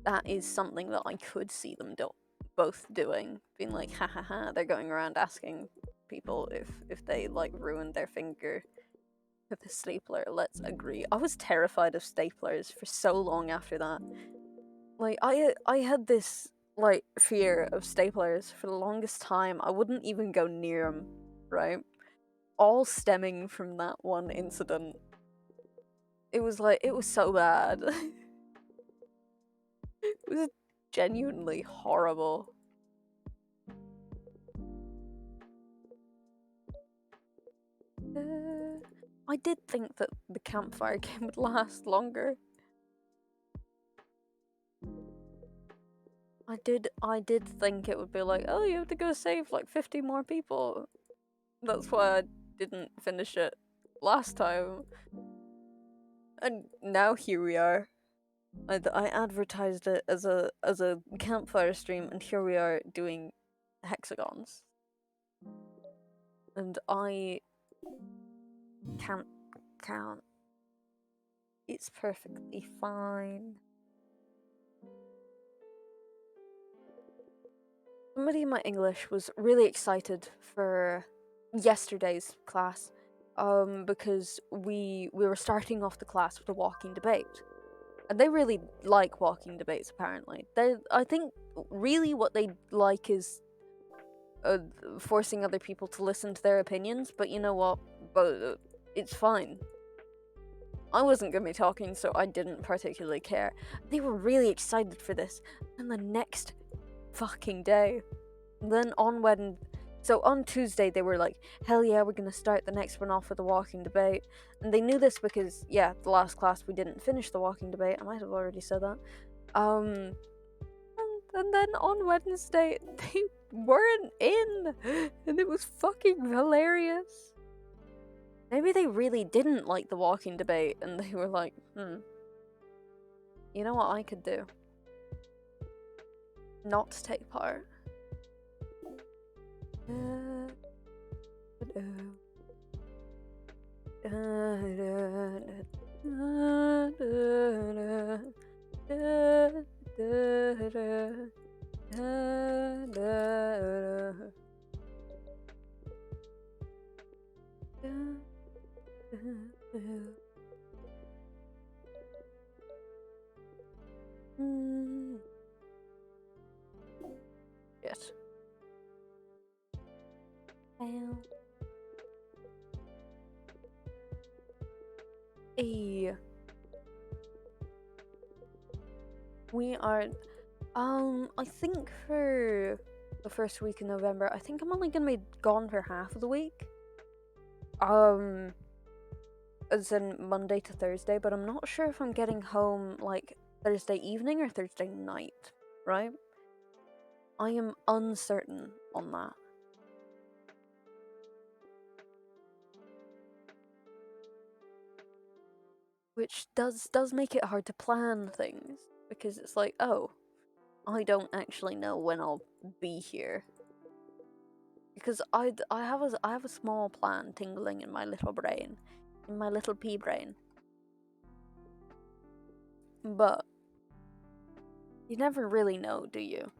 That is something that I could see them both doing, being like, ha ha ha, they're going around asking people if they like ruined their finger with a stapler. Let's agree. I was terrified of staplers for so long after that. Like I had this like fear of staplers for the longest time. I wouldn't even go near them, right? All stemming from that one incident. It was so bad. It was genuinely horrible. I did think that the campfire game would last longer. I did think it would be like, oh, you have to go save like 50 more people. That's why I didn't finish it last time. And now here we are. I advertised it as a campfire stream, and here we are doing hexagons. And I can't count. It's perfectly fine. Somebody in my English was really excited for yesterday's class, because we were starting off the class with a walking debate, and they really like walking debates. Apparently, I think really what they like is forcing other people to listen to their opinions. But you know what? But it's fine. I wasn't gonna be talking, so I didn't particularly care. They were really excited for this, and the next fucking day. Then on Tuesday they were like, hell yeah, we're gonna start the next one off with a walking debate. And they knew this because, yeah, the last class we didn't finish the walking debate. I might have already said that. And then on Wednesday they weren't in, and it was fucking hilarious. Maybe they really didn't like the walking debate, and they were like, you know what I could do? Not take part. Yes. We are, I think for the first week in November, I think I'm only gonna be gone for half of the week. As in Monday to Thursday, but I'm not sure if I'm getting home like Thursday evening or Thursday night, right? I am uncertain on that. Which does make it hard to plan things, because it's like, oh, I don't actually know when I'll be here. Because I have a small plan tingling in my little brain, in my little pea brain. But you never really know, do you?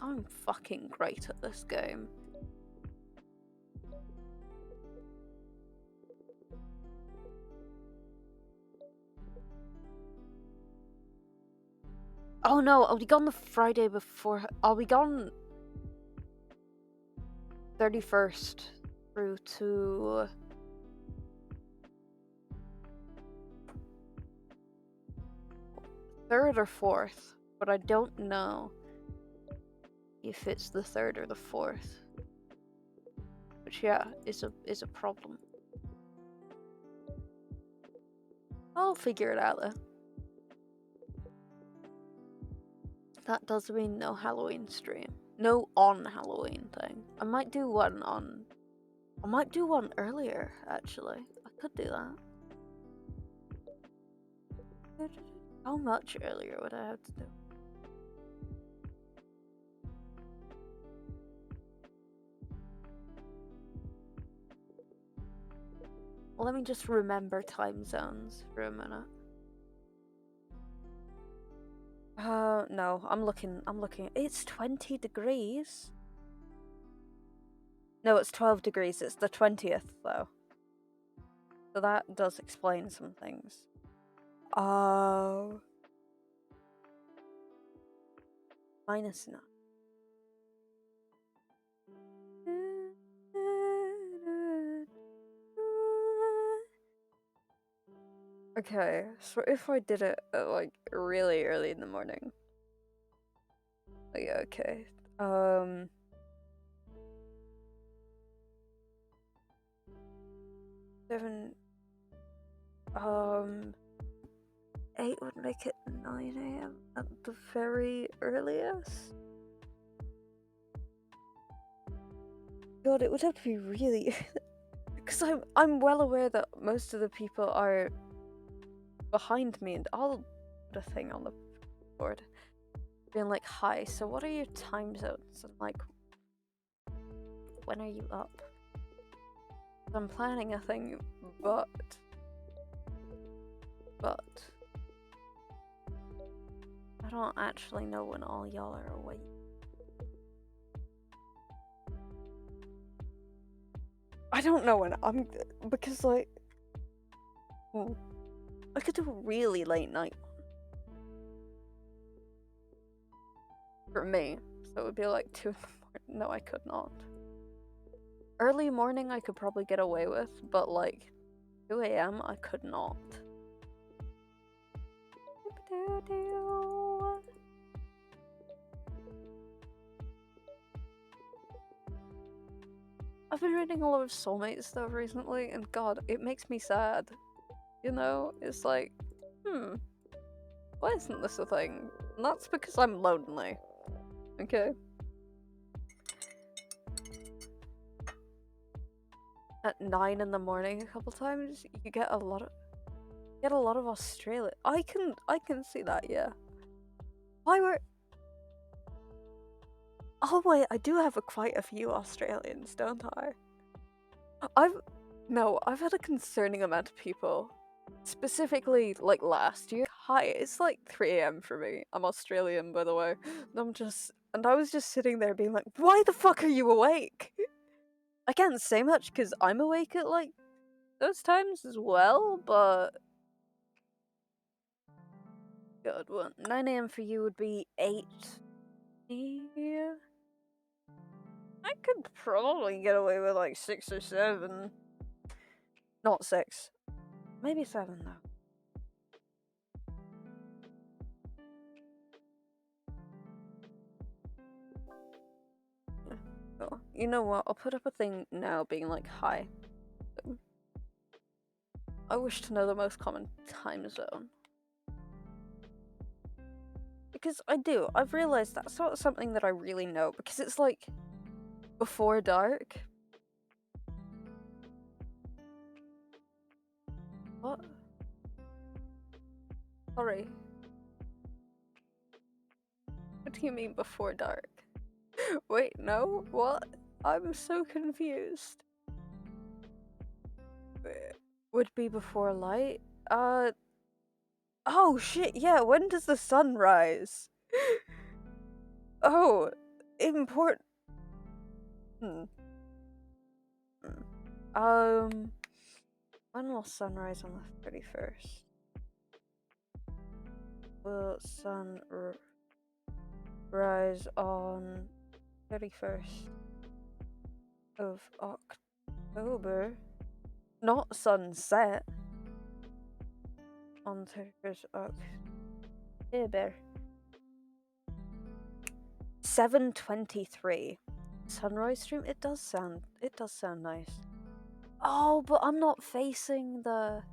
I'm fucking great at this game. Oh no, I'll be gone the Friday before. I'll be gone 31st through to third or fourth, but I don't know if it's the third or the fourth. Which yeah, is a problem. I'll figure it out though. That does mean no Halloween stream. No on Halloween thing. I might do one earlier, actually. I could do that. How much earlier would I have to do? Well, let me just remember time zones for a minute. No, I'm looking. It's 20 degrees. No, it's 12 degrees. It's the 20th, though. So that does explain some things. Oh. -9. Okay, so if I did it at, like, really early in the morning. Oh, yeah, okay. 7. 8 would make it 9 a.m. at the very earliest. God, it would have to be really because I'm well aware that most of the people are behind me, and I'll put a thing on the board being like, "Hi, so what are your time zones?" And like, when are you up? I'm planning a thing, but I don't actually know when all y'all are awake. I don't know when I'm because like I could do a really late night for me, so it would be like 2 in the morning. No, I could not. Early morning I could probably get away with, but like 2 a.m. I could not. I've been reading a lot of soulmate stuff recently, and God, it makes me sad. You know, it's like, why isn't this a thing? And that's because I'm lonely. Okay. At 9 in the morning a couple times, you get a lot of Australia. I can see that, yeah. Why were Oh wait, I do have quite a few Australians, don't I? I've had a concerning amount of people. Specifically, like last year. Hi, it's like 3 a.m. for me. I'm Australian, by the way. And I was just sitting there being like, why the fuck are you awake? I can't say much because I'm awake at like those times as well, but God, what 9 a.m. for you would be 8. Yeah. I could probably get away with like 6 or 7. Not 6. Maybe 7 though. Oh, you know what? I'll put up a thing now being like, hi. I wish to know the most common time zone. Because I do. I've realized that's not something that I really know, because it's like before dark. What? Sorry. What do you mean before dark? Wait, no? What? I'm so confused. would be before light. Oh shit, yeah, when does the sun rise? Oh, important. Hmm. When will sunrise on the 31st? Will sun rise on 31st of October? Not sunset. On 31st of October. 7:23. Sunrise stream? It does sound nice. Oh, but I'm not facing the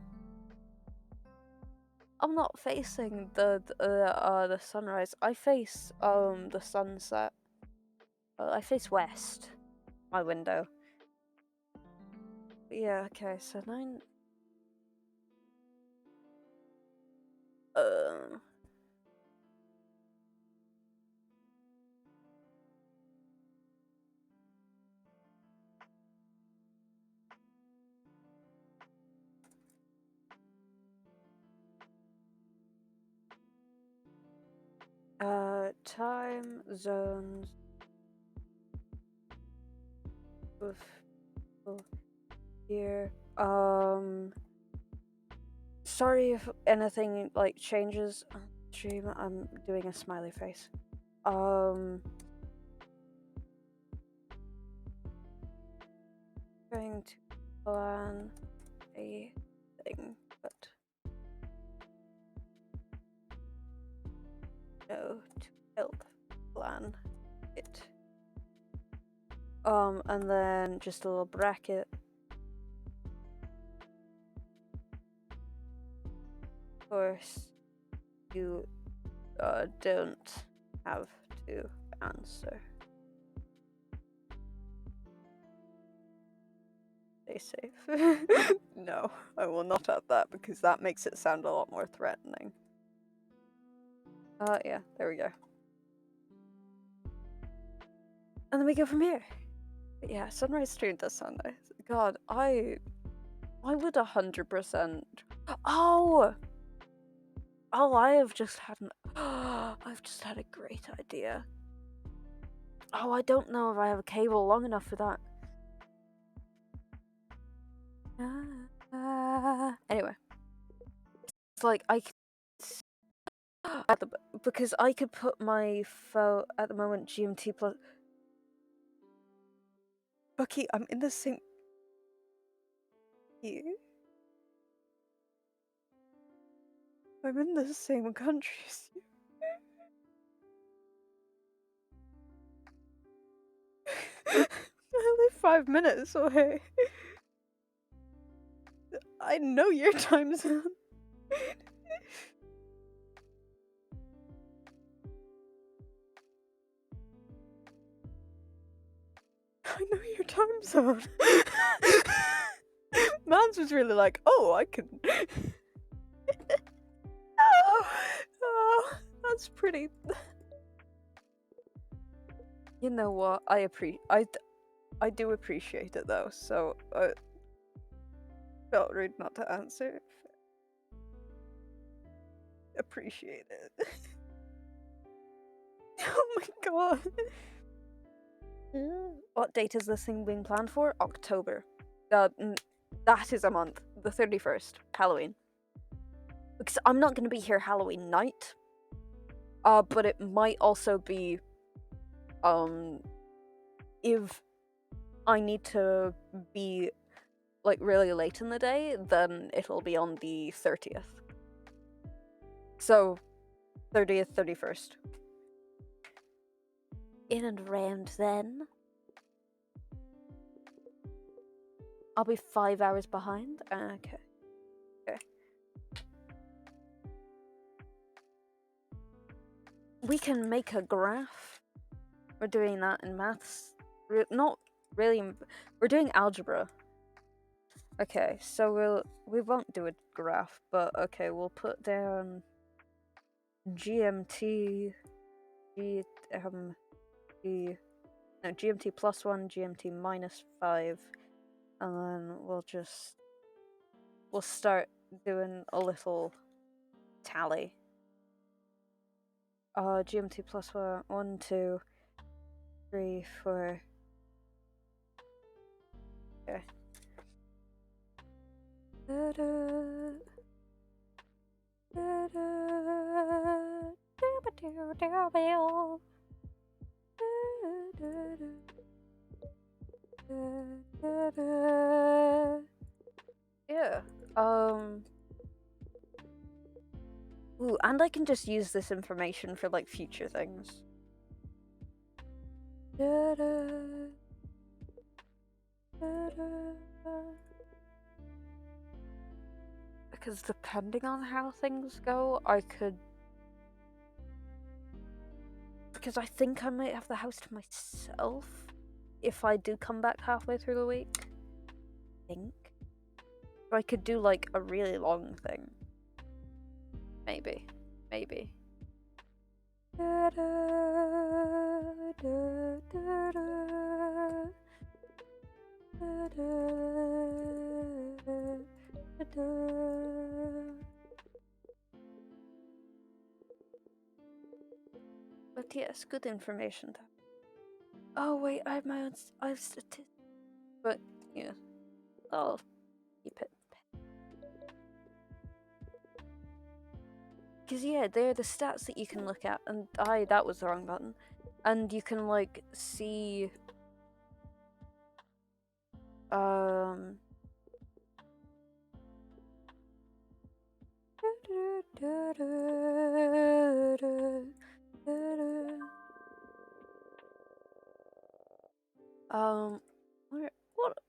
the sunrise. I face the sunset. I face west. My window. But yeah, okay, so 9 time zones with here. Sorry if anything like changes on stream. I'm doing a smiley face. Going to plan a thing, but no, to help plan it. And then just a little bracket. Of course, you don't have to answer. Stay safe. No, I will not add that because that makes it sound a lot more threatening. Yeah, there we go. And then we go from here. But yeah, sunrise stream does sound nice. God, I would 100%. Oh, I've just had a great idea. Oh, I don't know if I have a cable long enough for that. Anyway, it's like I could because I could put my phone at the moment GMT plus. Bucky, I'm in the same. You? I'm in the same country as you. I live 5 minutes away. I know your time zone. I know your time zone. Mans was really like, oh, I can. Oh, that's pretty. You know what? I do appreciate it though. So felt rude not to answer. Appreciate it. Oh my god. What date is this thing being planned for? October. That is a month. The 31st. Halloween. Because I'm not going to be here Halloween night. But it might also be if I need to be like really late in the day, then it'll be on the 30th. So 30th, 31st. In and round then. I'll be 5 hours behind. Okay. We can make a graph. We're doing that in maths. Not really. We're doing algebra. Okay, so we won't do a graph, but okay, we'll put down GMT, GMT +1, GMT -5, and then we'll just we'll start doing a little tally. GMT plus 1, 2, 3, 4. Okay. Yeah. Ooh, and I can just use this information for like future things. Because depending on how things go, I could. Because I think I might have the house to myself if I do come back halfway through the week. I think. Or I could do like a really long thing. Maybe. But yes, good information. Oh wait, I have my own. I have statistics. But yeah, I'll keep it. Because yeah, they're the stats that you can look at, and that was the wrong button. And you can like see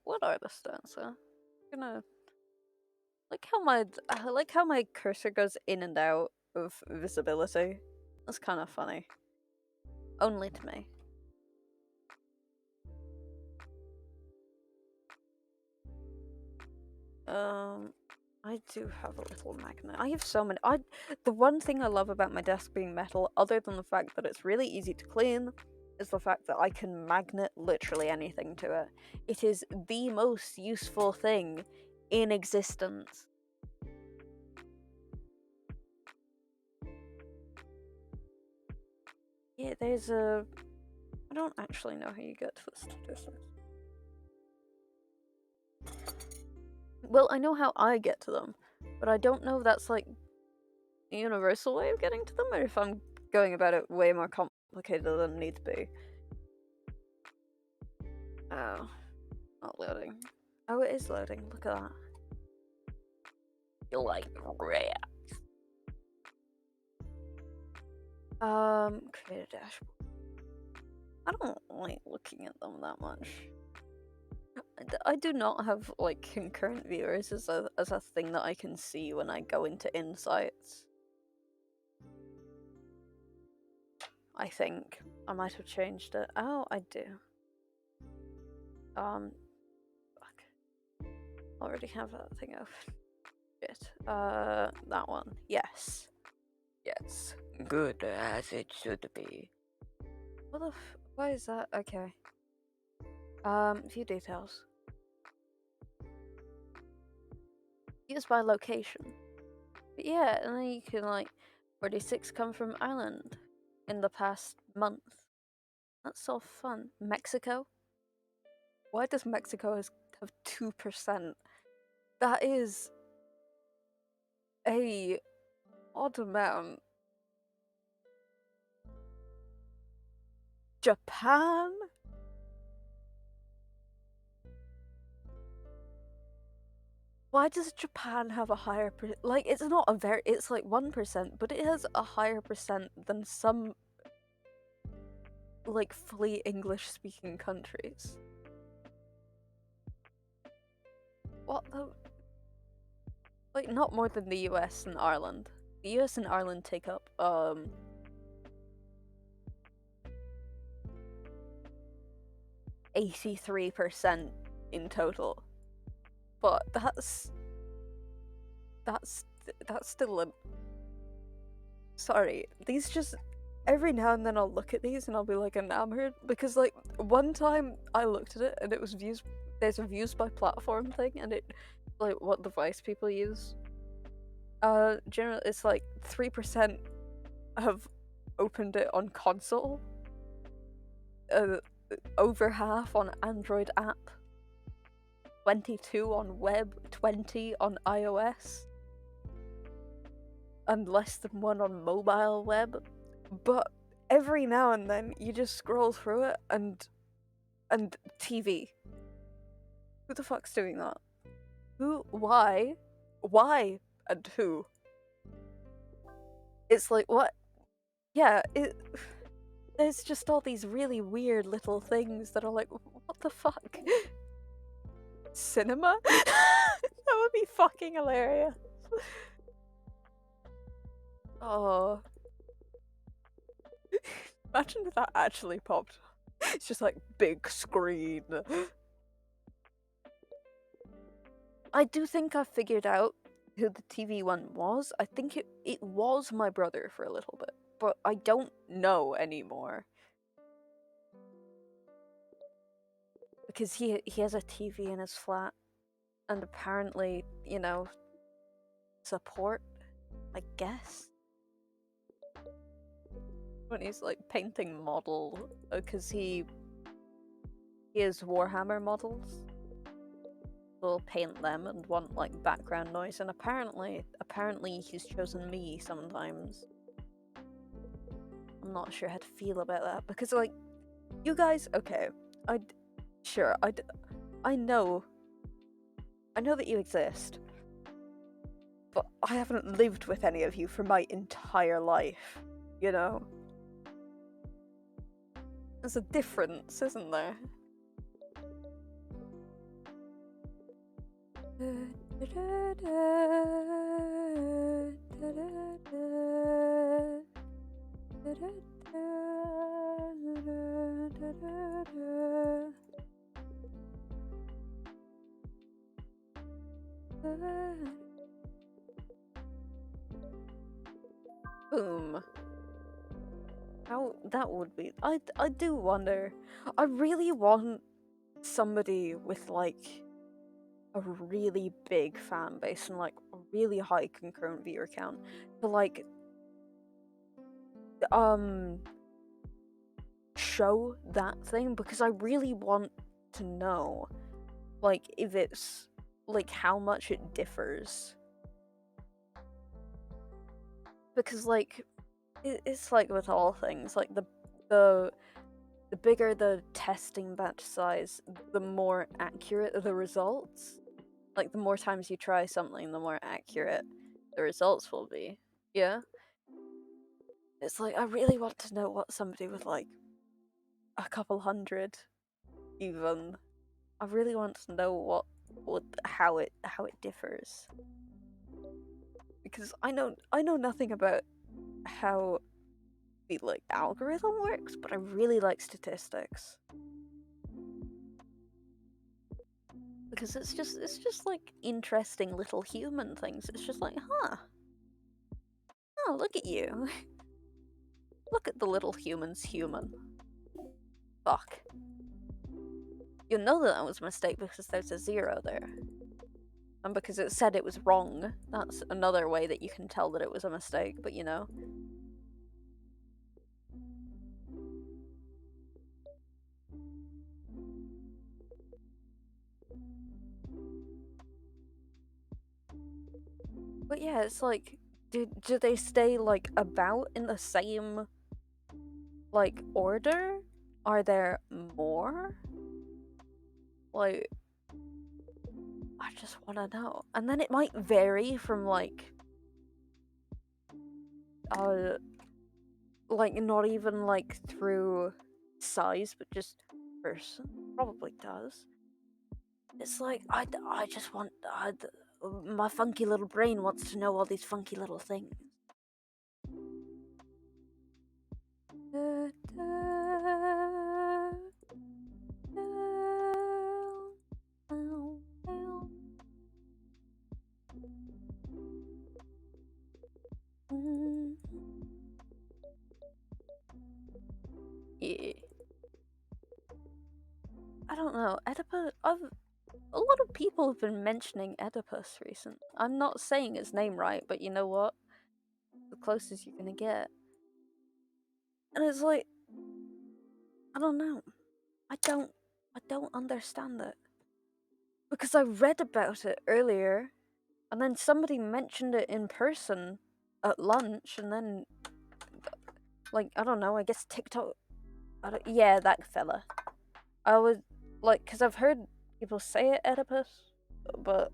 what are the stats? I'm gonna I like how my cursor goes in and out of visibility. That's kind of funny. Only to me. I do have a little magnet. I have so many. The one thing I love about my desk being metal, other than the fact that it's really easy to clean, is the fact that I can magnet literally anything to it. It is the most useful thing in existence. Yeah, there's a. I don't actually know how you get to the statistics. Well, I know how I get to them, but I don't know if that's like a universal way of getting to them, or if I'm going about it way more complicated than it needs to be. Oh, not loading. Oh, it is loading. Look at that. You like rats. Create a dashboard. I don't like looking at them that much. I do not have like concurrent viewers as a thing that I can see when I go into insights. I think I might have changed it. Oh, I do. Fuck. Already have that thing open. Shit. That one. Yes. Yes. Good as it should be. Why is that? Okay. View details. Used by location. But yeah, and then you can like 46 come from Ireland in the past month. That's so fun. Mexico? Why does Mexico have 2%? That is a odd amount. Japan? Why does Japan have a higher like it's not a very it's like 1%, but it has a higher percent than some like fully English speaking countries. What the like not more than the US and Ireland. The US and Ireland take up 83% in total. But that's still a sorry, these just every now and then I'll look at these and I'll be like enamored because like one time I looked at it and it was there's a views by platform thing and it like what device people use. Generally, it's like 3% have opened it on console. Over half on Android app. 22 on web. 20 on iOS. And less than 1 on mobile web. But every now and then you just scroll through it and TV. Who the fuck's doing that? Who? Why? Why? And who? It's like, what? Yeah, there's just all these really weird little things that are like, what the fuck? Cinema? That would be fucking hilarious. Oh. Imagine if that actually popped. It's just like big screen. I do think I figured out who the TV one was. I think it was my brother for a little bit, but I don't know anymore. Because he has a TV in his flat, and apparently, you know, support, I guess. When he's like painting model, because he has Warhammer models. Will paint them and want like background noise, and apparently he's chosen me sometimes. I'm not sure how to feel about that, because like, you guys, okay, I know that you exist, but I haven't lived with any of you for my entire life, you know? There's a difference, isn't there? Boom. How that would be. I do wonder. I really want somebody with like a really big fan base and like a really high concurrent viewer count to like show that thing, because I really want to know like if it's like how much it differs, because like it's like with all things, like the bigger the testing batch size, the more accurate the results. Like the more times you try something, the more accurate the results will be. Yeah. It's like I really want to know what somebody with like a couple hundred, even. I really want to know how it differs, because I know nothing about how the like algorithm works, but I really like statistics, because it's just like interesting little human things. It's just like, huh? Oh, look at you. Look at the little human's human. Fuck. You know that was a mistake because there's a 0 there. And because it said it was wrong. That's another way that you can tell that it was a mistake, but you know. But yeah, it's like, do they stay like about in the same like order? Are there more? Like, I just want to know. And then it might vary from like not even like through size, but just person. Probably does. It's like I just want my funky little brain wants to know all these funky little things. Yeah. I don't know. a lot of people have been mentioning Oedipus recently. I'm not saying his name right, but you know what? The closest you're gonna get. And it's like, I don't know. I don't understand it. Because I read about it earlier, and then somebody mentioned it in person at lunch, and then, like, I don't know, I guess TikTok. Yeah, that fella. I was, like, because I've heard people say it Oedipus, but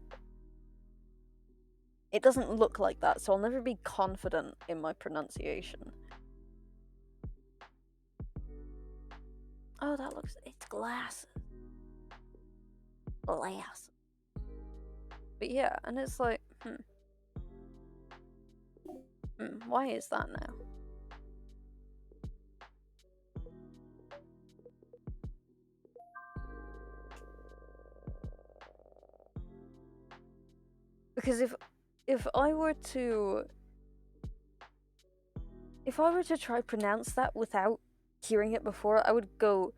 it doesn't look like that, so I'll never be confident in my pronunciation. Oh, that looks. It's glass. Glass. But yeah, and it's like, why is that now? Because if I were to try pronounce that without hearing it before, I would go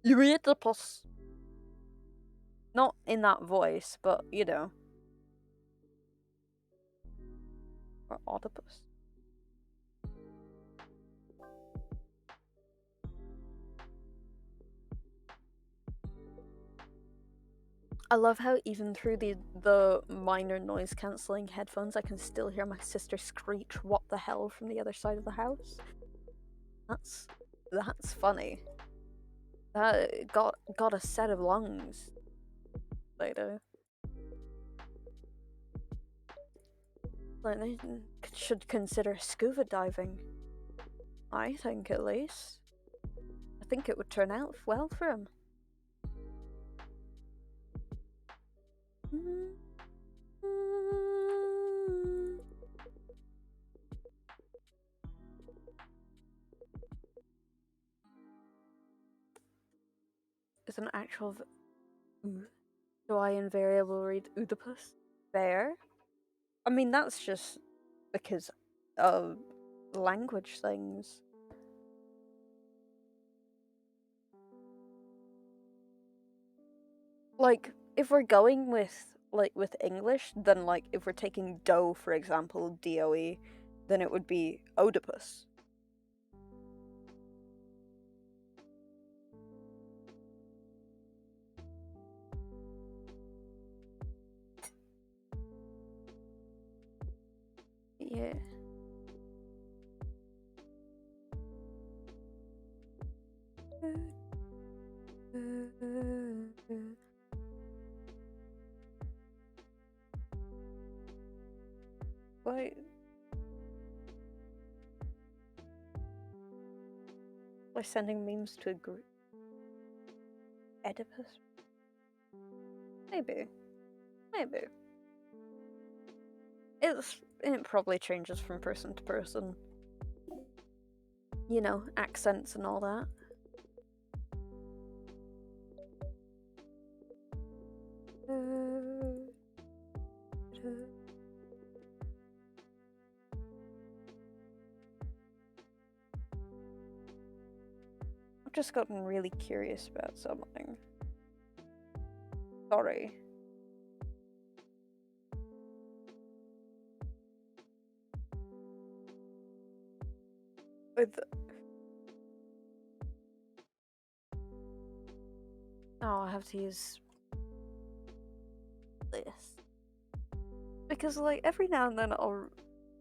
Eurytopus. Not in that voice, but you know. Or Oedipus. I love how even through the minor noise cancelling headphones, I can still hear my sister screech "What the hell" from the other side of the house. That's funny. That got a set of lungs later. Like they should consider scuba diving. I think, at least. I think it would turn out well for him. Is an actual. Do I invariably read Oedipus? There? I mean, that's just because of language things. Like, if we're going with English, then like if we're taking doe, for example, DOE, then it would be Oedipus. Yeah. Why? By sending memes to a group? Oedipus? Maybe. It probably changes from person to person. You know, accents and all that. I've just gotten really curious about something. Sorry. With oh, I have to use this because, like, every now and then I'll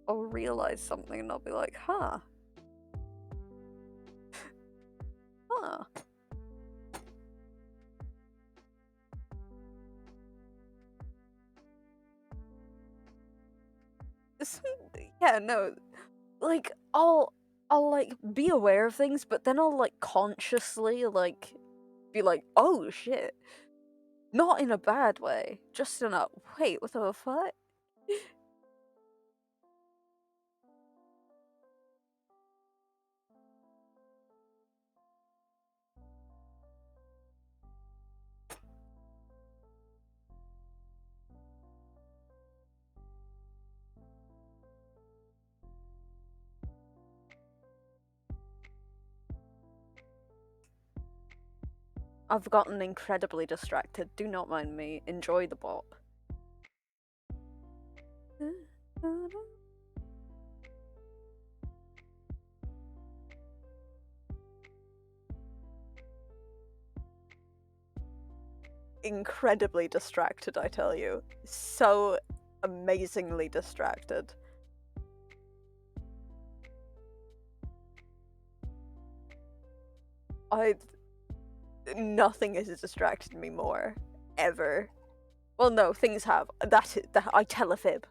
realize something and I'll be like, huh. Yeah, no, like I'll like be aware of things, but then I'll like consciously like be like, oh shit. Not in a bad way, just in a wait, what the fuck? I've gotten incredibly distracted. Do not mind me. Enjoy the bop. Incredibly distracted, I tell you. So amazingly distracted. Nothing has distracted me more, ever. Well, no, things have. I tell a fib.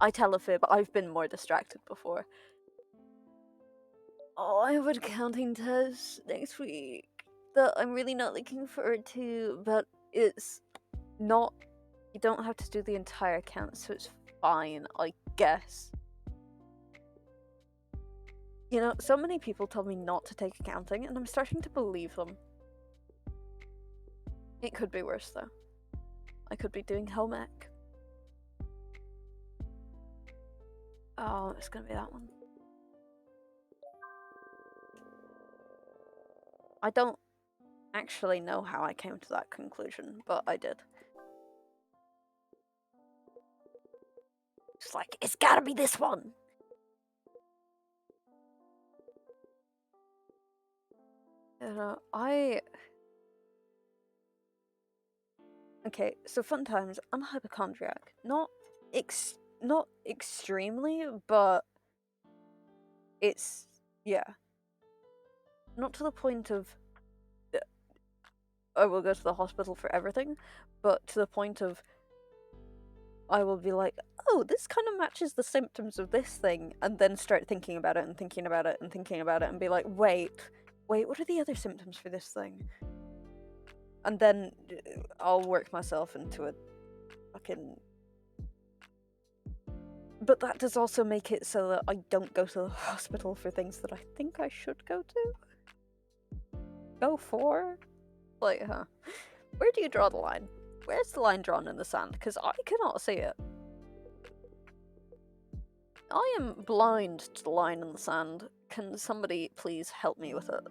I've been more distracted before. Oh, I have a counting test next week that I'm really not looking forward to, but it's not. You don't have to do the entire count, so it's fine, I guess. You know, so many people told me not to take accounting, and I'm starting to believe them. It could be worse, though. I could be doing home ec. Oh, it's gonna be that one. I don't actually know how I came to that conclusion, but I did. Just like, it's gotta be this one! Okay, so fun times. I'm a hypochondriac. Not extremely, but it's yeah. Not to the point of I will go to the hospital for everything, but to the point of I will be like, oh, this kind of matches the symptoms of this thing, and then start thinking about it and thinking about it and thinking about it and be like, wait, what are the other symptoms for this thing? And then I'll work myself into a fucking... But that does also make it so that I don't go to the hospital for things that I think I should go to. Go for? Like, huh? Where do you draw the line? Where's the line drawn in the sand? Because I cannot see it. I am blind to the line in the sand. Can somebody please help me with it?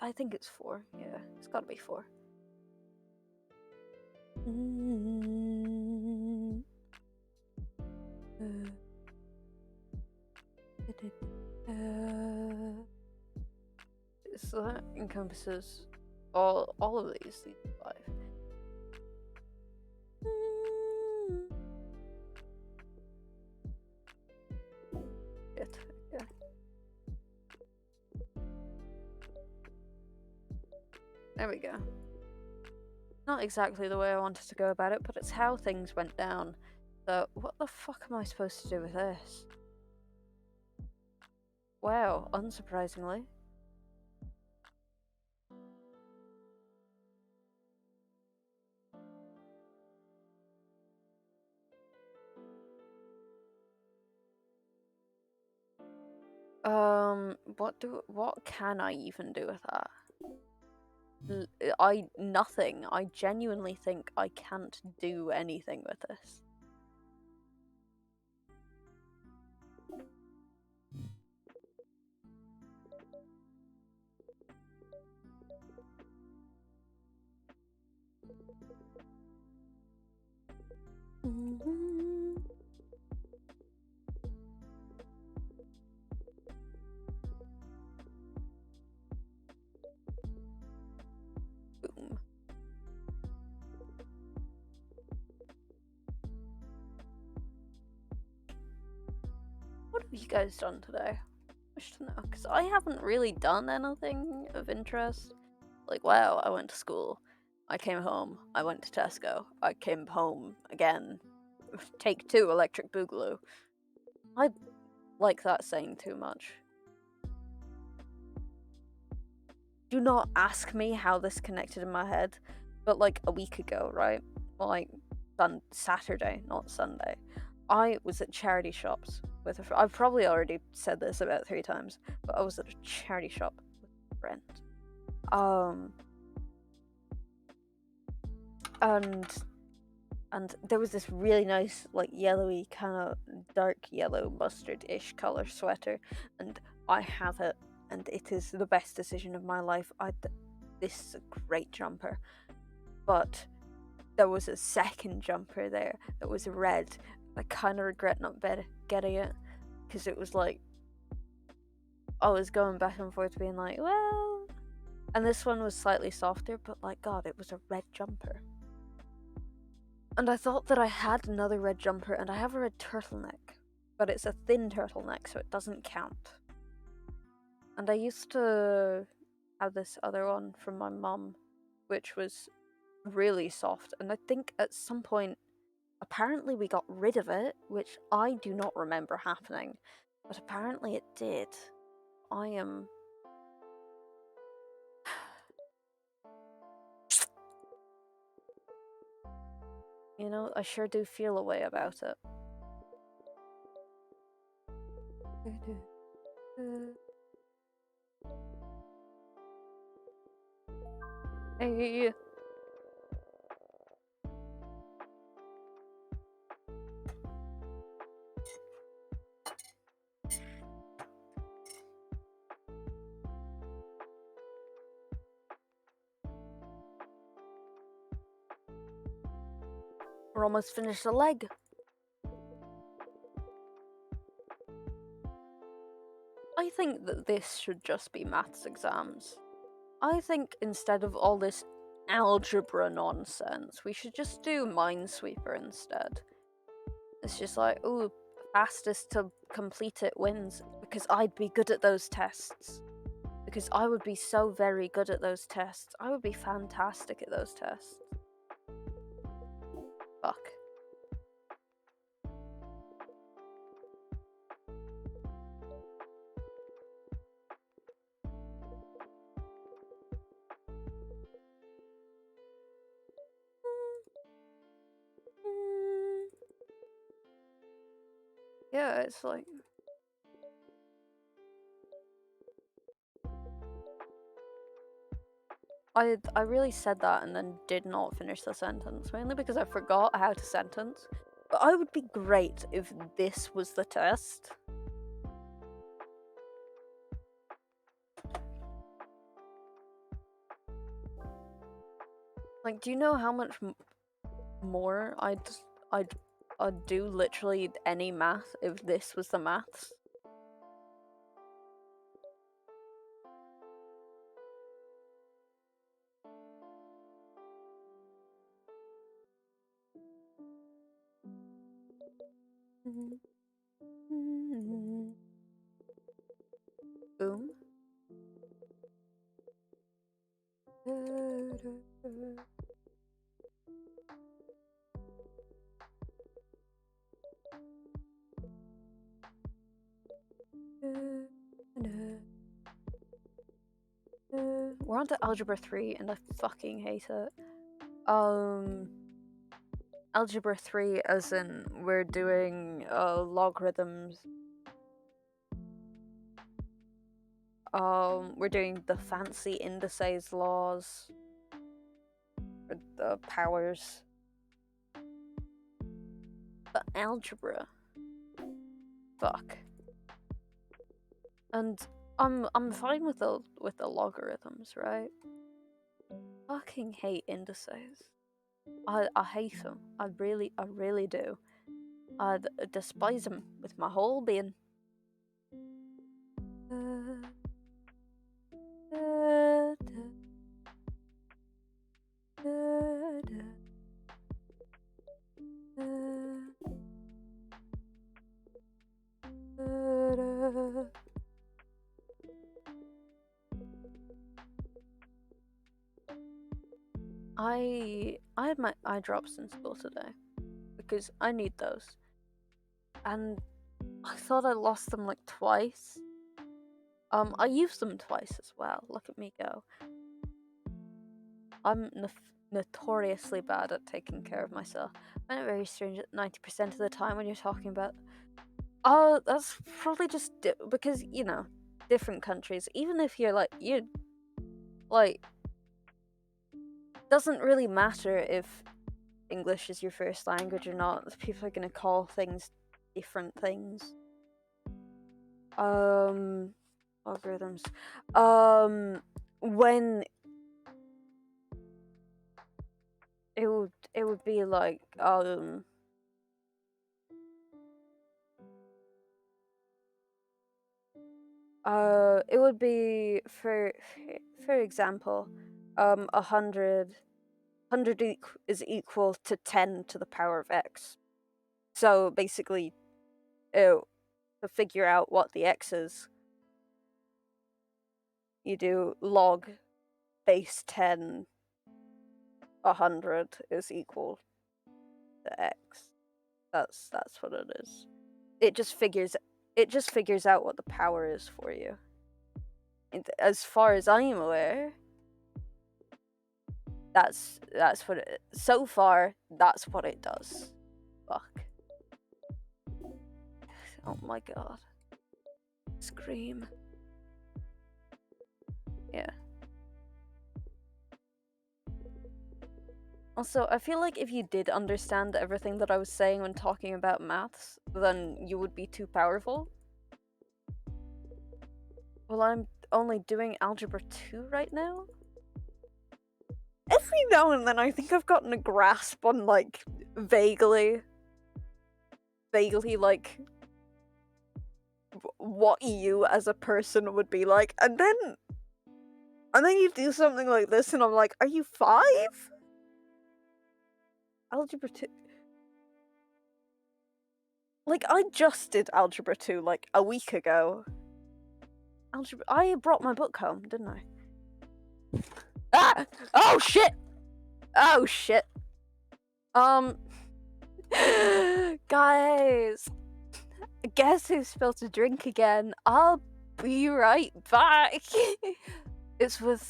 I think it's 4. Yeah, it's gotta be 4. So that encompasses all of these 5. Shit. Yeah. There we go. Not exactly the way I wanted to go about it, but it's how things went down. So, what the fuck am I supposed to do with this? Wow, unsurprisingly. What can I even do with that? Nothing. I genuinely think I can't do anything with this. Boom. What have you guys done today? I wish to know, because I haven't really done anything of interest. Like, wow, I went to school. I came home. I went to Tesco. I came home again. Take 2, Electric Boogaloo. I like that saying too much. Do not ask me how this connected in my head, but like a week ago, right? Like Saturday, not Sunday. I was at charity shops with I've probably already said this about 3 times, but I was at a charity shop with a friend. And and there was this really nice, like, yellowy, kind of dark yellow mustard-ish color sweater, and I have it, and it is the best decision of my life. This is a great jumper, but there was a second jumper there that was red. I kind of regret not getting it, because it was like, I was going back and forth being like, well, and this one was slightly softer, but like, God, it was a red jumper. And I thought that I had another red jumper, and I have a red turtleneck, but it's a thin turtleneck, so it doesn't count. And I used to have this other one from my mum, which was really soft, and I think at some point, apparently we got rid of it, which I do not remember happening, but apparently it did. I am... You know, I sure do feel a way about it. Hey. We're almost finished the leg. I think that this should just be maths exams. I think instead of all this algebra nonsense, we should just do Minesweeper instead. It's just like, ooh, fastest to complete it wins, because I'd be good at those tests. Because I would be so very good at those tests. I would be fantastic at those tests. Fuck. Yeah, it's like... I really said that and then did not finish the sentence, mainly because I forgot how to sentence. But I would be great if this was the test. Like, do you know how much more I'd do literally any math if this was the maths? Boom. We're on to Algebra 3 and I fucking hate it. Algebra 3 as in we're doing logarithms. We're doing the fancy indices laws. Or the powers. But algebra. Fuck. And I'm fine with the logarithms, right? Fucking hate indices. I hate them. I really do. I despise them with my whole being. I had my eye drops in school today because I need those, and I thought I lost them like twice. I used them twice as well. Look at me go. I'm notoriously bad at taking care of myself. I find it very strange that 90% of the time when you're talking about, oh, that's probably just because, you know, different countries. Even if you're like, doesn't really matter if English is your first language or not, people are gonna call things different things. Algorithms. When it would be like it would be for example, 100 is equal to 10 to the power of x. So basically, to figure out what the x is, you do log base 10 100 is equal to x. That's what it is. It just figures out what the power is for you. And as far as I'm aware, that's what it. So far, that's what it does. Fuck. Oh my god. Scream. Yeah. Also, I feel like if you did understand everything that I was saying when talking about maths, then you would be too powerful. Well, I'm only doing Algebra 2 right now. Every now and then I think I've gotten a grasp on, like, vaguely, like, what you as a person would be like, and then you do something like this and I'm like, are you 5? Algebra 2. Like, I just did Algebra 2, like, a week ago. I brought my book home, didn't I? Ah! Oh, shit! Oh, shit. Guys, guess who spilled a drink again? I'll be right back. It's with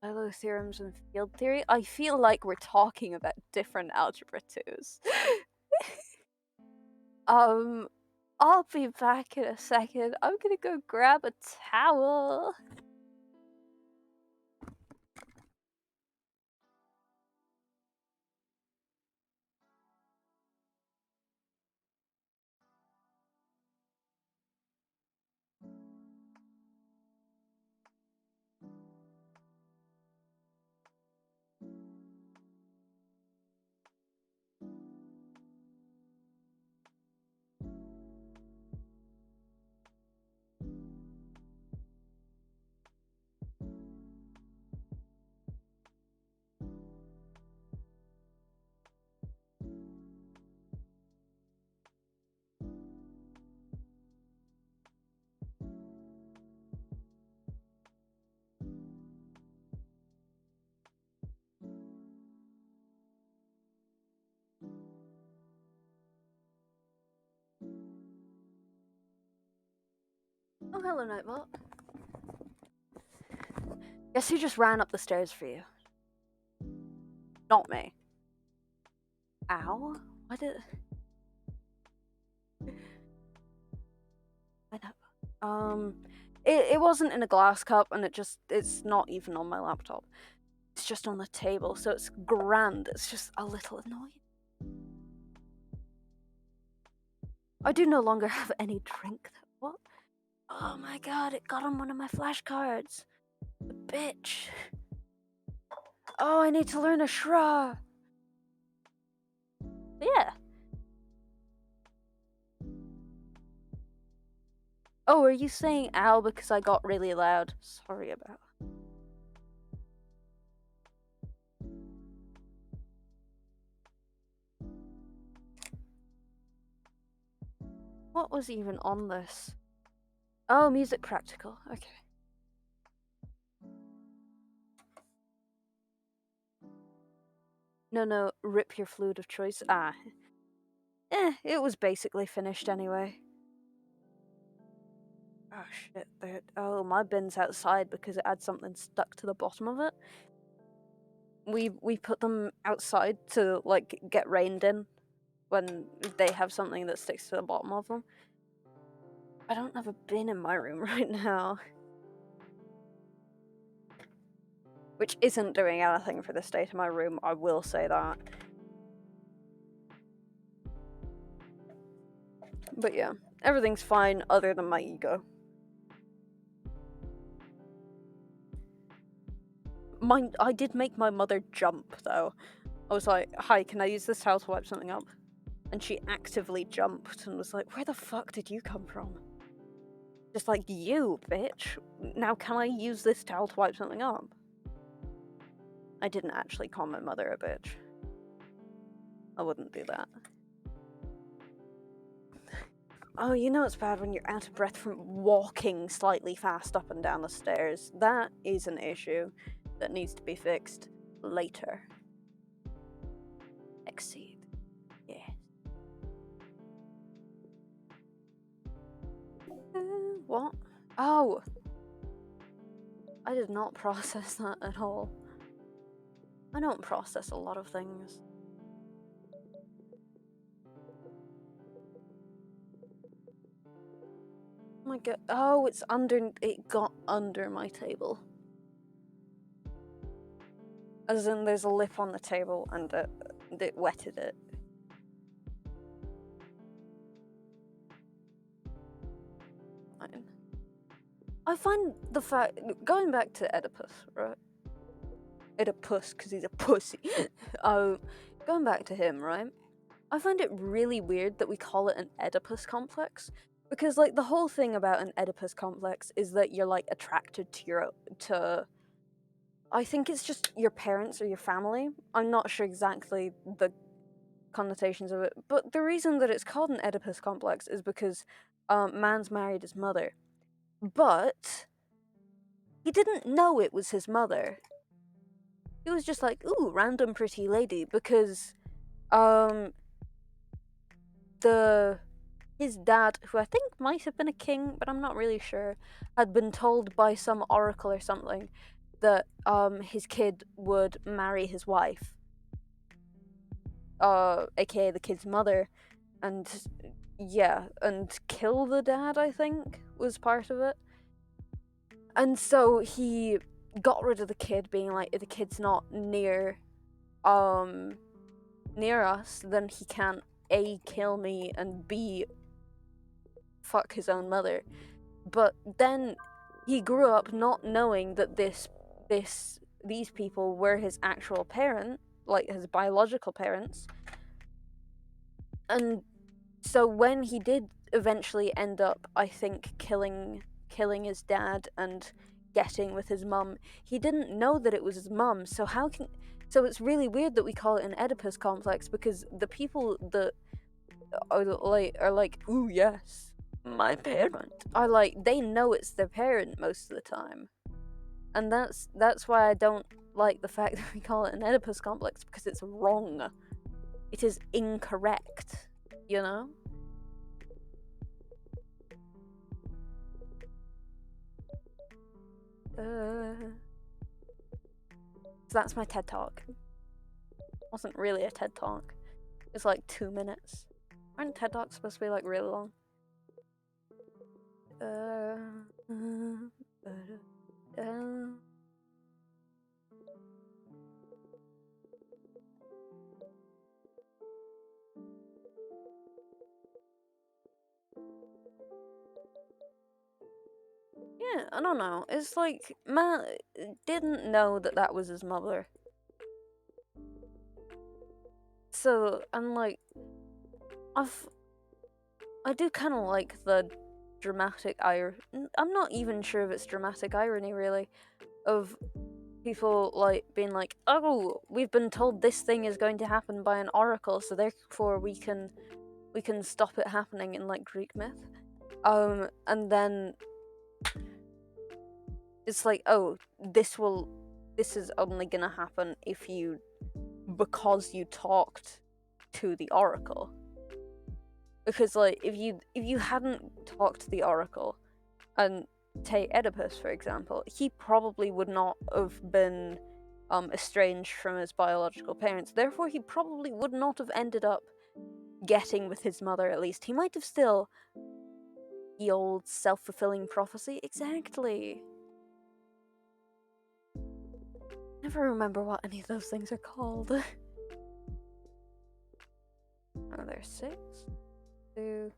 Silo theorems and field theory. I feel like we're talking about different Algebra 2s. I'll be back in a second. I'm gonna go grab a towel. Oh, hello, Nightbot. Guess who just ran up the stairs for you? Not me. Ow? Why did... I know. It wasn't in a glass cup, and it's not even on my laptop. It's just on the table, so it's grand. It's just a little annoying. I do no longer have any drink. What? Oh my god, it got on one of my flashcards. The bitch. Oh, I need to learn a shra. Yeah. Oh, are you saying ow because I got really loud? Sorry about. What was even on this? Oh, music practical. Okay. No, rip your fluid of choice. Ah. It was basically finished anyway. Oh shit, oh, my bin's outside because it had something stuck to the bottom of it. We put them outside to, like, get rained in when they have something that sticks to the bottom of them. I don't have a bin in my room right now. which isn't doing anything for the state of my room, I will say that. But yeah, everything's fine other than my ego. I did make my mother jump, though. I was like, hi, can I use this towel to wipe something up? And she actively jumped and was like, where the fuck did you come from? Just like, you, bitch. Now can I use this towel to wipe something up? I didn't actually call my mother a bitch. I wouldn't do that. Oh, you know it's bad when you're out of breath from walking slightly fast up and down the stairs. That is an issue that needs to be fixed later. Exceed. Yes. What? Oh! I did not process that at all. I don't process a lot of things. Oh my god. Oh, it got under my table. As in, there's a lip on the table and it wetted it. Fine. I find the fact, going back to Oedipus, right? Oedipus, because he's a pussy. Going back to him, right? I find it really weird that we call it an Oedipus complex. Because, like, the whole thing about an Oedipus complex is that you're, like, attracted to I think it's just your parents or your family. I'm not sure exactly the connotations of it, but the reason that it's called an Oedipus complex is because man's married his mother. But he didn't know it was his mother. He was just like, ooh, random pretty lady, because his dad, who I think might have been a king, but I'm not really sure, had been told by some oracle or something that his kid would marry his wife, aka the kid's mother, and yeah, and kill the dad, I think, was part of it. And so he got rid of the kid, being like, if the kid's not near us, then he can't A, kill me, and B, fuck his own mother. But then he grew up not knowing that these people were his actual parent, like his biological parents. And so when he did eventually end up, I think, killing his dad and getting with his mum, he didn't know that it was his mum. So it's really weird that we call it an Oedipus complex, because the people that are like, ooh, yes, my parent, are like, they know it's their parent most of the time. And that's why I don't like the fact that we call it an Oedipus complex, because it's wrong. It is incorrect, you know? So that's my TED Talk. Wasn't really a TED Talk. It's like 2 minutes. Aren't TED Talks supposed to be like really long? Yeah, I don't know. It's like, man didn't know that was his mother. So, I'm like, I do kind of like the dramatic irony. I'm not even sure if it's dramatic irony, really, of people like being like, oh, we've been told this thing is going to happen by an oracle, so therefore we can stop it happening in like Greek myth. And then it's like, oh, this is only gonna happen because you talked to the oracle. Because like if you hadn't talked to the oracle, and take Oedipus for example, he probably would not have been estranged from his biological parents. Therefore, he probably would not have ended up getting with his mother. At least he might have still. The old self-fulfilling prophecy, exactly. never remember what any of those things are called. Oh, there's 6, 2,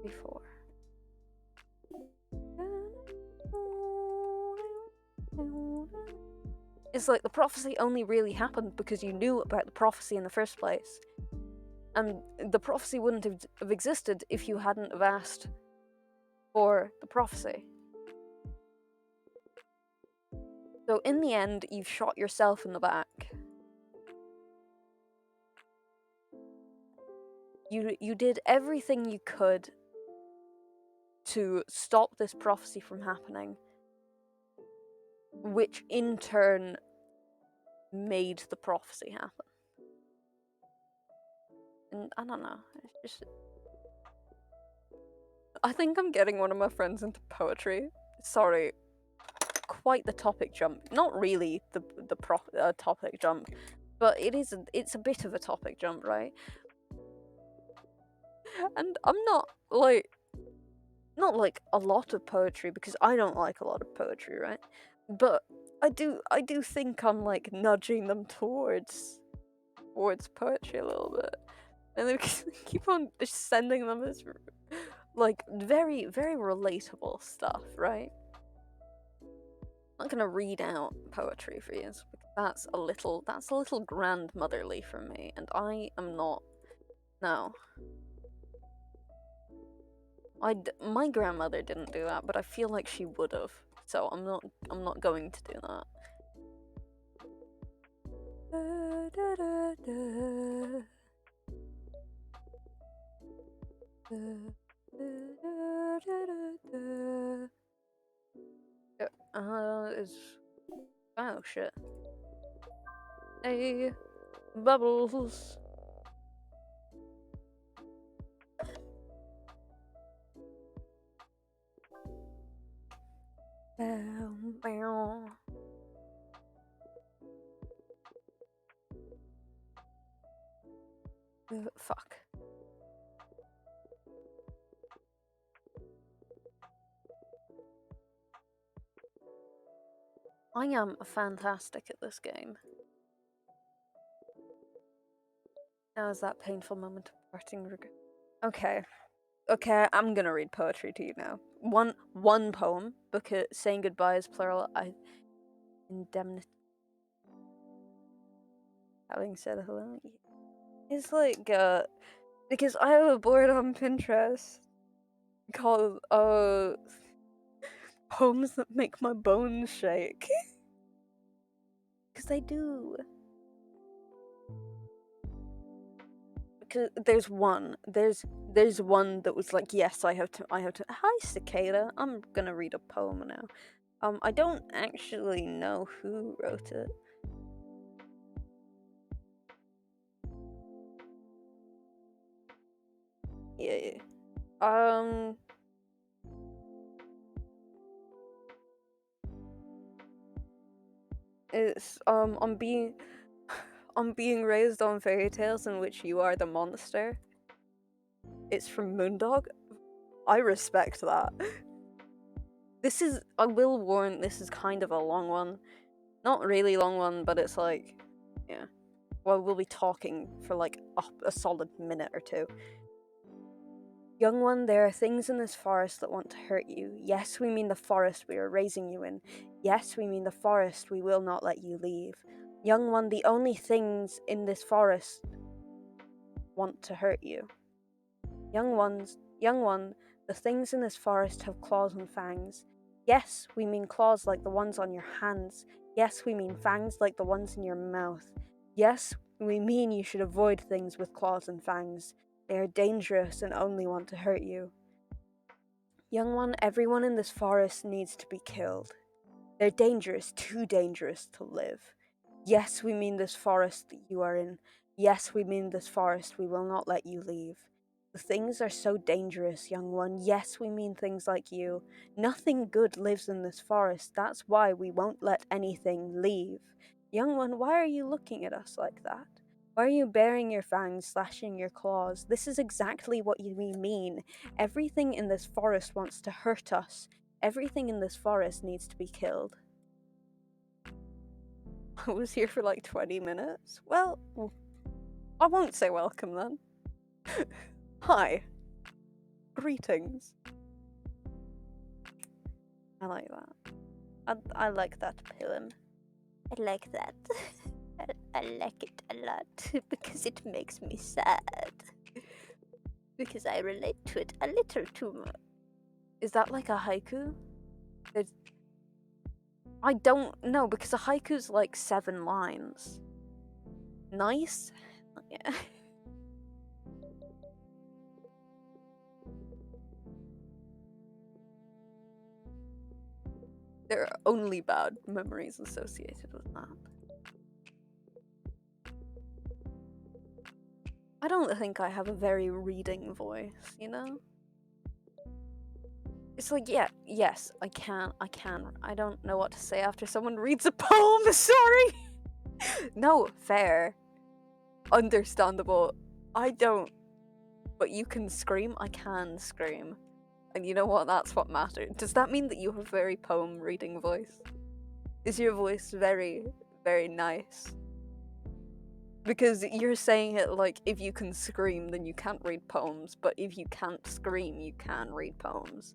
3, 4. It's like the prophecy only really happened because you knew about the prophecy in the first place. And the prophecy wouldn't have existed if you hadn't have asked for the prophecy. So in the end, you've shot yourself in the back. You did everything you could to stop this prophecy from happening, which in turn made the prophecy happen. And I don't know, it's just... I think I'm getting one of my friends into poetry. Sorry, quite the topic jump. Not really the topic jump, but it's a bit of a topic jump, right? And I'm not like a lot of poetry, because I don't like a lot of poetry, right? But I do think I'm like nudging them towards poetry a little bit, and they keep on sending them this like very, very relatable stuff, right? I'm not gonna read out poetry for you, because that's a little grandmotherly from me, and I am not. No. My grandmother didn't do that, but I feel like she would have. So I'm not going to do that. Is oh shit. Hey, bubbles. Fuck. I am fantastic at this game. Now is that painful moment of parting regret. Okay, I'm gonna read poetry to you now. One poem, because saying goodbye is plural. Indemnity. Having said hello, it's like because I have a board on Pinterest called poems that make my bones shake. Because they do. Because there's one that was like, yes, I have to. Hi, cicada. I'm gonna read a poem now. I don't actually know who wrote it. Yeah. It's I'm being raised on fairy tales in which you are the monster. It's from Moondog. I respect that. I will warn, this is kind of a long one. Not really long one, but it's like, yeah. Well, we'll be talking for like a solid minute or two. Young one, there are things in this forest that want to hurt you. Yes, we mean the forest we are raising you in. Yes, we mean the forest we will not let you leave. Young one, the only things in this forest want to hurt you. Young one, the things in this forest have claws and fangs. Yes, we mean claws like the ones on your hands. Yes, we mean fangs like the ones in your mouth. Yes, we mean you should avoid things with claws and fangs. They are dangerous and only want to hurt you. Young one, everyone in this forest needs to be killed. They're dangerous, too dangerous to live. Yes, we mean this forest that you are in. Yes, we mean this forest we will not let you leave. The things are so dangerous, young one. Yes, we mean things like you. Nothing good lives in this forest. That's why we won't let anything leave. Young one, why are you looking at us like that? Why are you baring your fangs, slashing your claws? This is exactly what we mean. Everything in this forest wants to hurt us. Everything in this forest needs to be killed. I was here for like 20 minutes. Well, I won't say welcome then. Hi. Greetings. I like that. I like that poem. I like that. I like it a lot because it makes me sad. Because I relate to it a little too much. Is that like a haiku? I don't know, because a haiku's like 7 lines. Nice? Yeah. There are only bad memories associated with that. I don't think I have a very reading voice, you know? It's like, yeah, yes, I can. I don't know what to say after someone reads a poem, sorry! No, fair. Understandable. I don't. But you can scream? I can scream. And you know what? That's what matters. Does that mean that you have a very poem reading voice? Is your voice very, very nice? Because you're saying it like if you can scream, then you can't read poems, but if you can't scream, you can read poems.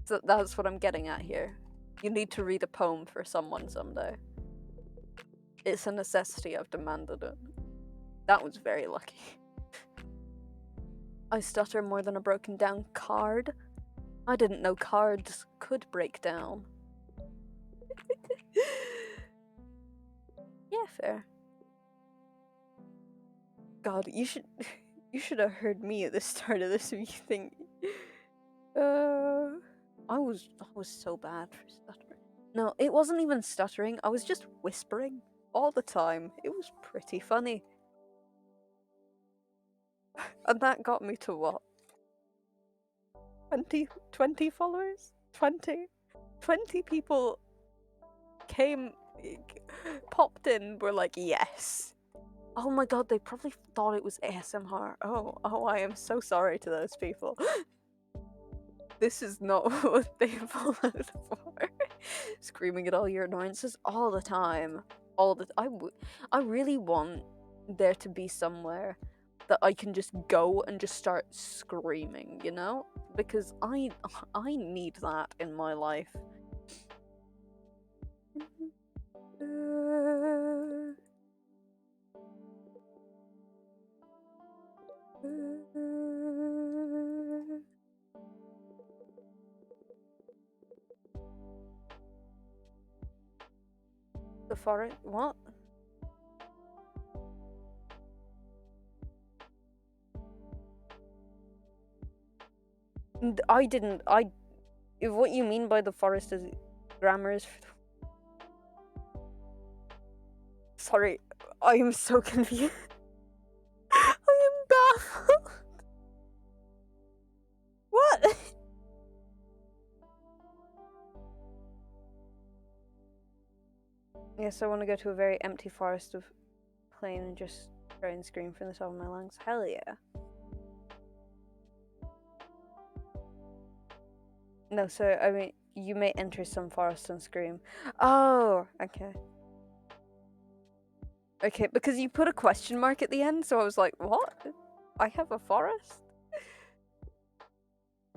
So that's what I'm getting at here. You need to read a poem for someone someday. It's a necessity, I've demanded it. That was very lucky. I stutter more than a broken down card. I didn't know cards could break down. Yeah, fair. God, you should have heard me at the start of this if you think. I was so bad for stuttering. No, it wasn't even stuttering. I was just whispering all the time. It was pretty funny. And that got me to what? 20 followers? 20 people popped in, were like, yes. Oh my god, they probably thought it was ASMR. Oh, I am so sorry to those people. This is not what they followed for. Screaming at all your annoyances all the time. I really want there to be somewhere that I can just go and just start screaming, you know? Because I need that in my life. The forest? What? I didn't. If what you mean by the forest is grammar is. Sorry, I am so confused. I am baffled. What? Yes, I want to go to a very empty forest of plain and just try and scream from the top of my lungs. Hell yeah. No, so, I mean, you may enter some forest and scream. Oh, okay. Okay, because you put a question mark at the end, so I was like, what? I have a forest?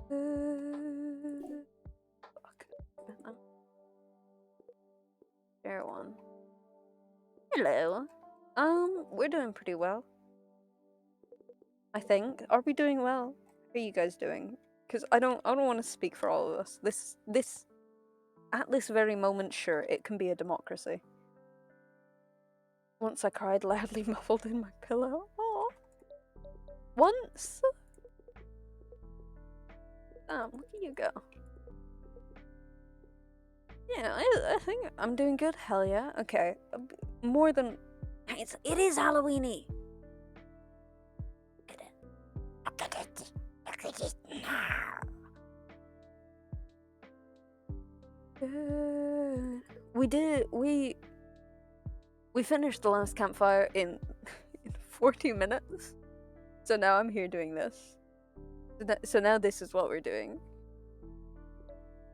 Fuck. Fair one. Hello. We're doing pretty well. I think. Are we doing well? How are you guys doing? Because I don't want to speak for all of us. This at this very moment, sure, it can be a democracy. Once I cried loudly, muffled in my pillow. Oh. Once. Look at you go. Yeah, I think I'm doing good. Hell yeah. Okay. More than. It is Halloweeny. Look at it. Look at it now. We finished the last campfire in 40 minutes. So now I'm here doing this. So now this is what we're doing.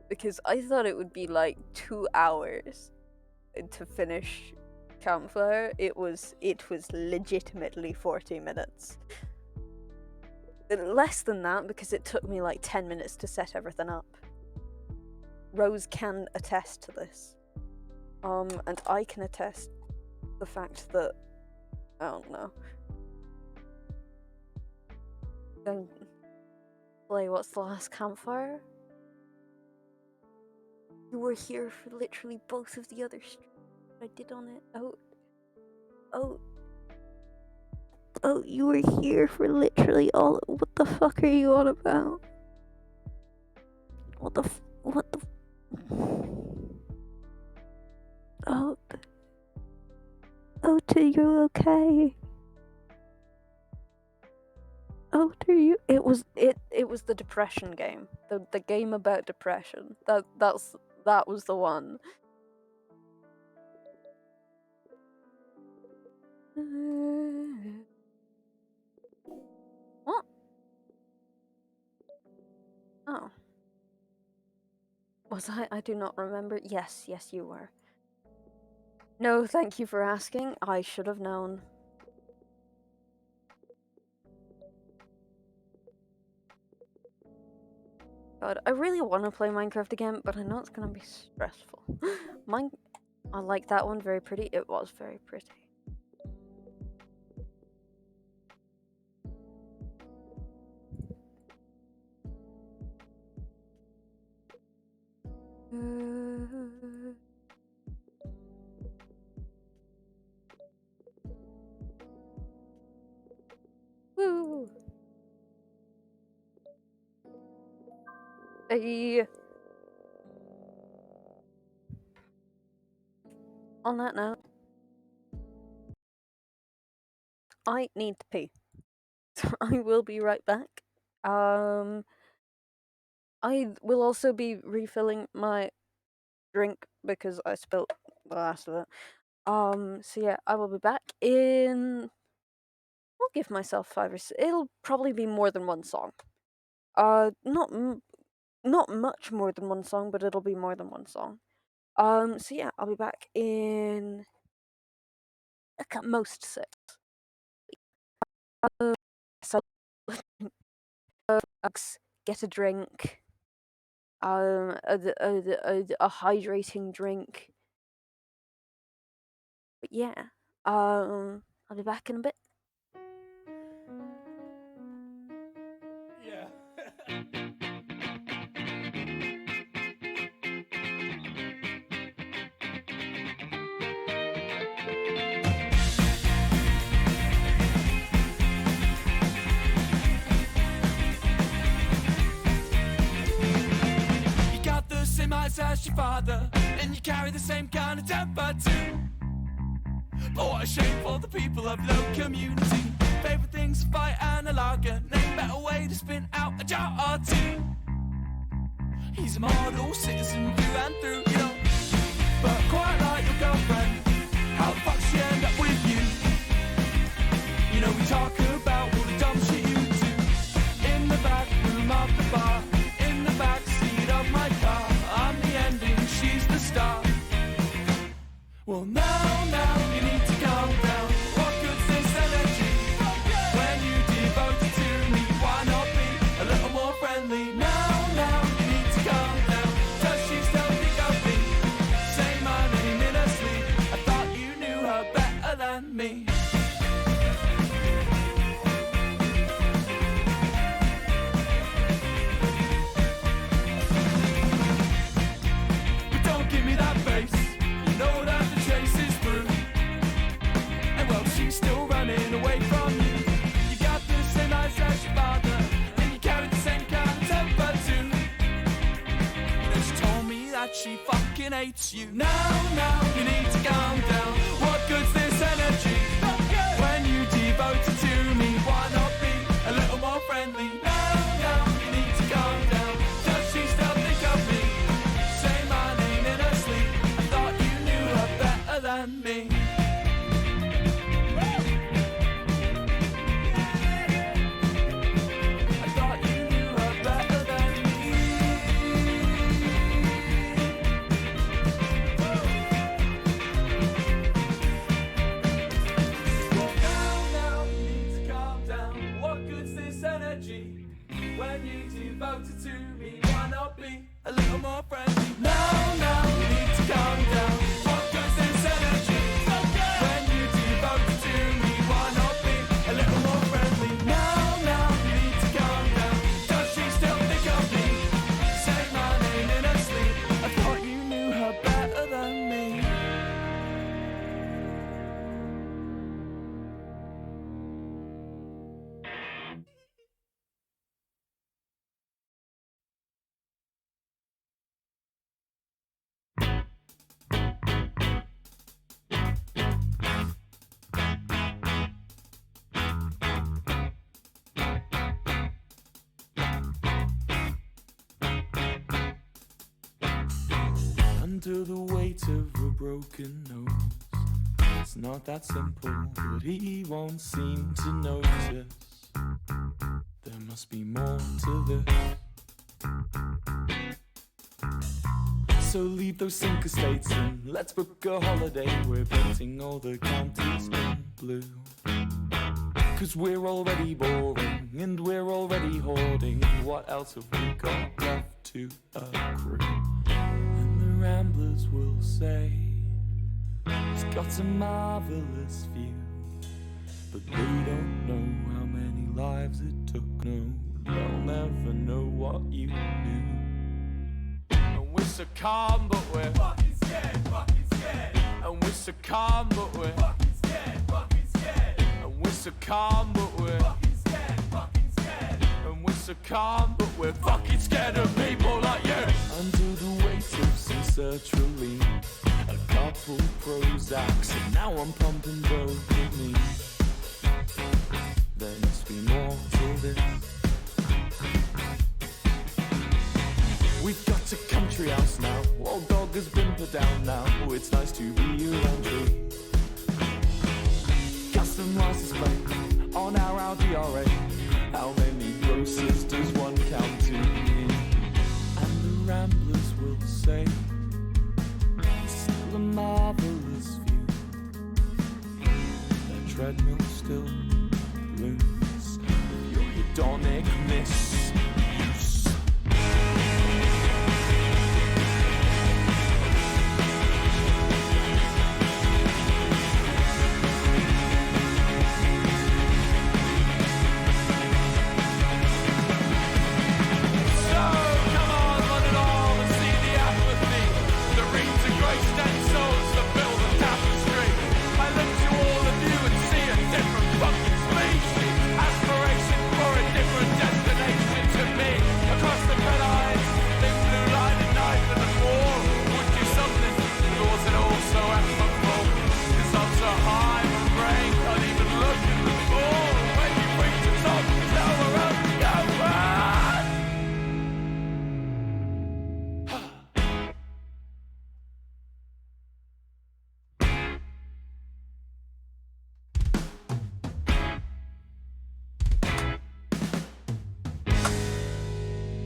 Because I thought it would be like 2 hours to finish campfire, it was legitimately 40 minutes. Less than that, because it took me like 10 minutes to set everything up. Rose can attest to this. And I can attest the fact that, I don't know. Don't play What's the Last Campfire? You were here for literally both of the other streams I did on it. Oh, you were here for literally all. What the fuck are you on about? What the? Oh, are you okay? Oh, are you? It was the depression game. The game about depression. That was the one. What? Oh. Was I? I do not remember. Yes, you were. No, thank you for asking. I should have known. God, I really want to play Minecraft again, but I know it's gonna be stressful. I like that one, very pretty. It was very pretty. Woo! Hey. On that note, I need to pee. So I will be right back. I will also be refilling my drink because I spilled the last of it. So yeah, I will be back in. I'll give myself 5 or 6. It'll probably be more than one song. Not much more than one song, but it'll be more than one song. So yeah, I'll be back in at most 6. So get a drink. A hydrating drink. But yeah, I'll be back in a bit. Yeah. You got the same eyes as your father, and you carry the same kind of temper too. But what a shame for the people of low community. Favorite things, a fight and a lager. Name better way to spin out a jar or two. He's a model citizen through and through, you know. But quite like your girlfriend, how the fuck she end up with you? You know we talk about all the dumb shit you do. In the back room of the bar, in the back seat of my car. I'm the ending, she's the star. Well now you need to calm down. What good's this energy when you devote it to me? Why not be a little more friendly? Now you need to calm down. Does she still think of me? Say my name in her sleep. I thought you knew her better than me. But don't give me that face. You know that the chase is through. And well, she's still running away from you. You got the same eyes as your father, and you carry the same kind of temper too. You know, she told me that she fucking hates you. Now you need to calm down. What good's this energy when you devote it to me? Why not be a little more friendly? Now you need to calm down. Does she still think of me? Say my name in her sleep. I thought you knew her better than me. I thought you knew her better than me. When you devoted to me, why not be a little more friendly? Now, you need to calm down. What goes this energy? When you devoted to me, why not be a little more friendly? Now, you need to calm down. Does she still think of me? Say my name in her sleep. I thought you knew her better than me. Under the weight of a broken nose, it's not that simple, but he won't seem to notice. There must be more to this. So leave those sinker states and let's book a holiday. We're painting all the counties in blue. 'Cause we're already boring and we're already hoarding. What else have we got left to accrue? And the ramblers will say he's got a marvelous view, but they don't know how many lives it took. No, they'll never know what you knew. And we're so calm, but we're fucking scared. And we're so calm, but we're fucking scared. And we're so calm, but we're fucking scared. And we're so calm, but we're fucking scared of people like you. Under the weight of some sertraline, a couple Prozacs, and now I'm pumping dopamine. There must be more to this. We've got a country house now. Old dog has been put down now. Oh, it's nice to be around you. Custom license plate on our Audi R8. How many grocers does one count to? And the ramblers will say it's still a marvelous view. Their treadmill still loose. Your hedonicness.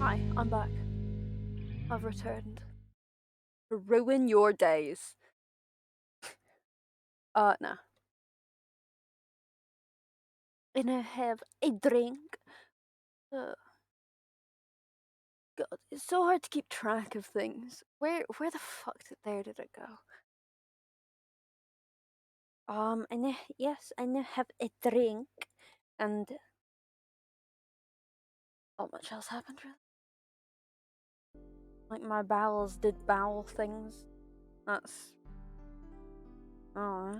Hi, I'm back. I've returned to ruin your days. Nah. And I have a drink. God, it's so hard to keep track of things. Where the fuck did it go? Yes, I now have a drink. And Not much else happened, really. Like, my bowels did bowel things. That's... Oh.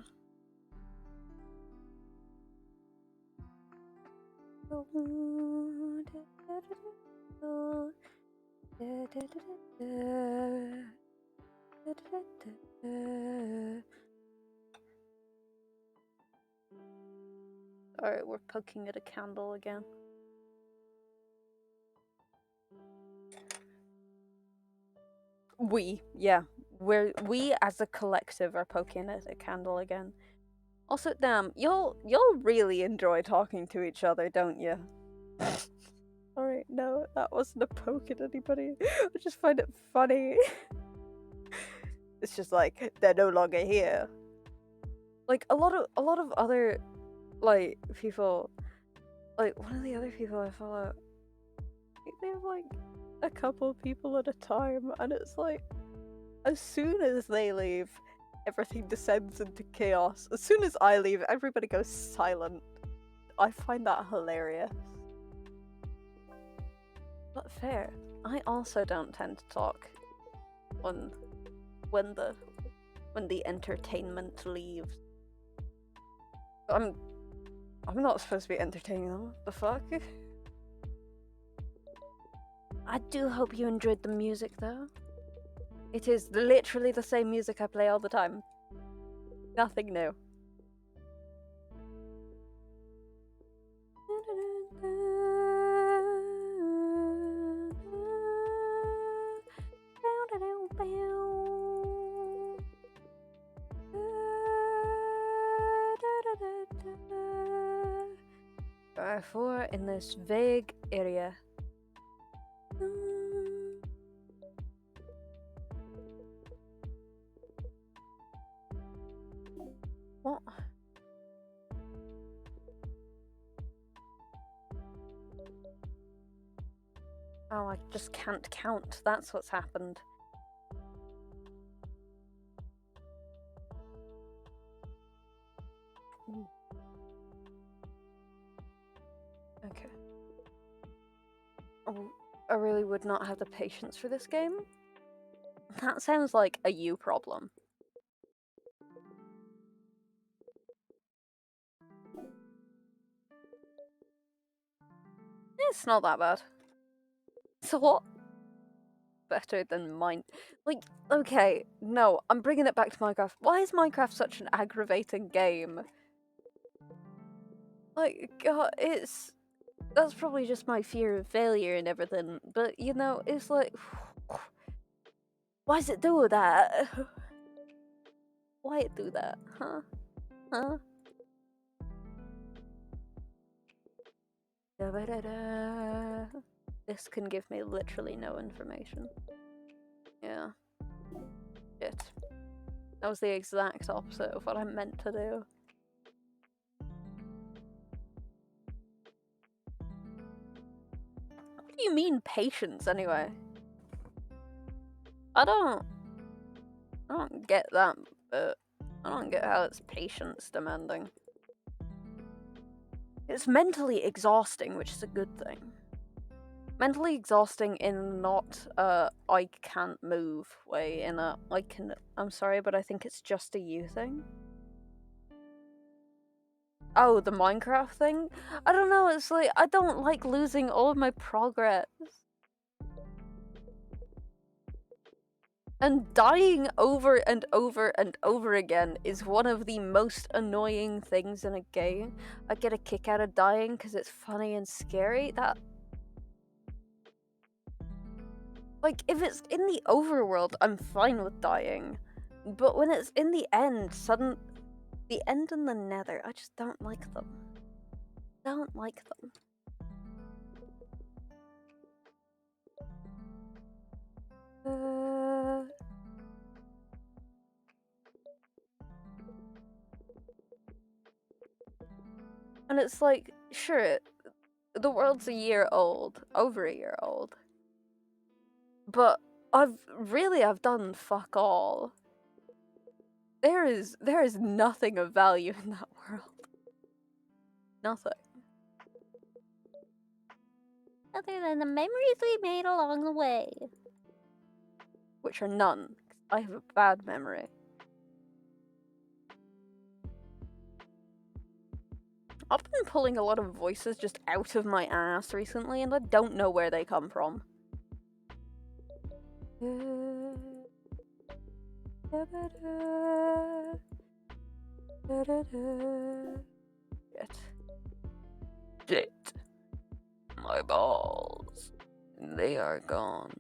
Alright, we're poking at a candle again. We as a collective are poking at a candle again. Also, damn, you'll really enjoy talking to each other, don't you? Alright, no, that wasn't a poke at anybody. I just find it funny. It's just like, they're no longer here. Like, a lot of other, like, people, like, one of the other people I follow, They have like a couple people at a time, and it's like as soon as they leave, everything descends into chaos. As soon as I leave, everybody goes silent. I find that hilarious. But fair. I also don't tend to talk when the entertainment leaves. I'm not supposed to be entertaining them. The fuck? I do hope you enjoyed the music though. It is literally the same music I play all the time. Nothing new. Therefore, in this vague area. What? Oh, I just can't count. That's what's happened. Okay. Oh, I really would not have the patience for this game. That sounds like a you problem. It's not that bad. It's a lot better than mine. Like, okay, no, I'm bringing it back to Minecraft. Why is Minecraft such an aggravating game? Like, God, that's probably just my fear of failure and everything, but you know, it's like, why does it do that? Why it do that? Huh? Huh? Da-ba-da-da. This can give me literally no information. Yeah. Shit. That was the exact opposite of what I meant to do. What do you mean patience, anyway? I don't get that, but I don't get how it's patience demanding. It's mentally exhausting, which is a good thing. Mentally exhausting in not I can't move way, in a I'm sorry, but I think it's just a you thing. Oh, the Minecraft thing? I don't know, it's like I don't like losing all of my progress. And dying over and over and over again is one of the most annoying things in a game. I get a kick out of dying because it's funny and scary. Like, if it's in the overworld, I'm fine with dying. But when it's in the end, the end and the nether, I just don't like them. Don't like them. And it's like, sure, the world's a year old, over a year old. But I've done fuck all. There is nothing of value in that world. Nothing. Other than the memories we made along the way. Which are none. I have a bad memory. I've been pulling a lot of voices just out of my ass recently, and I don't know where they come from. Shit. My balls. They are gone.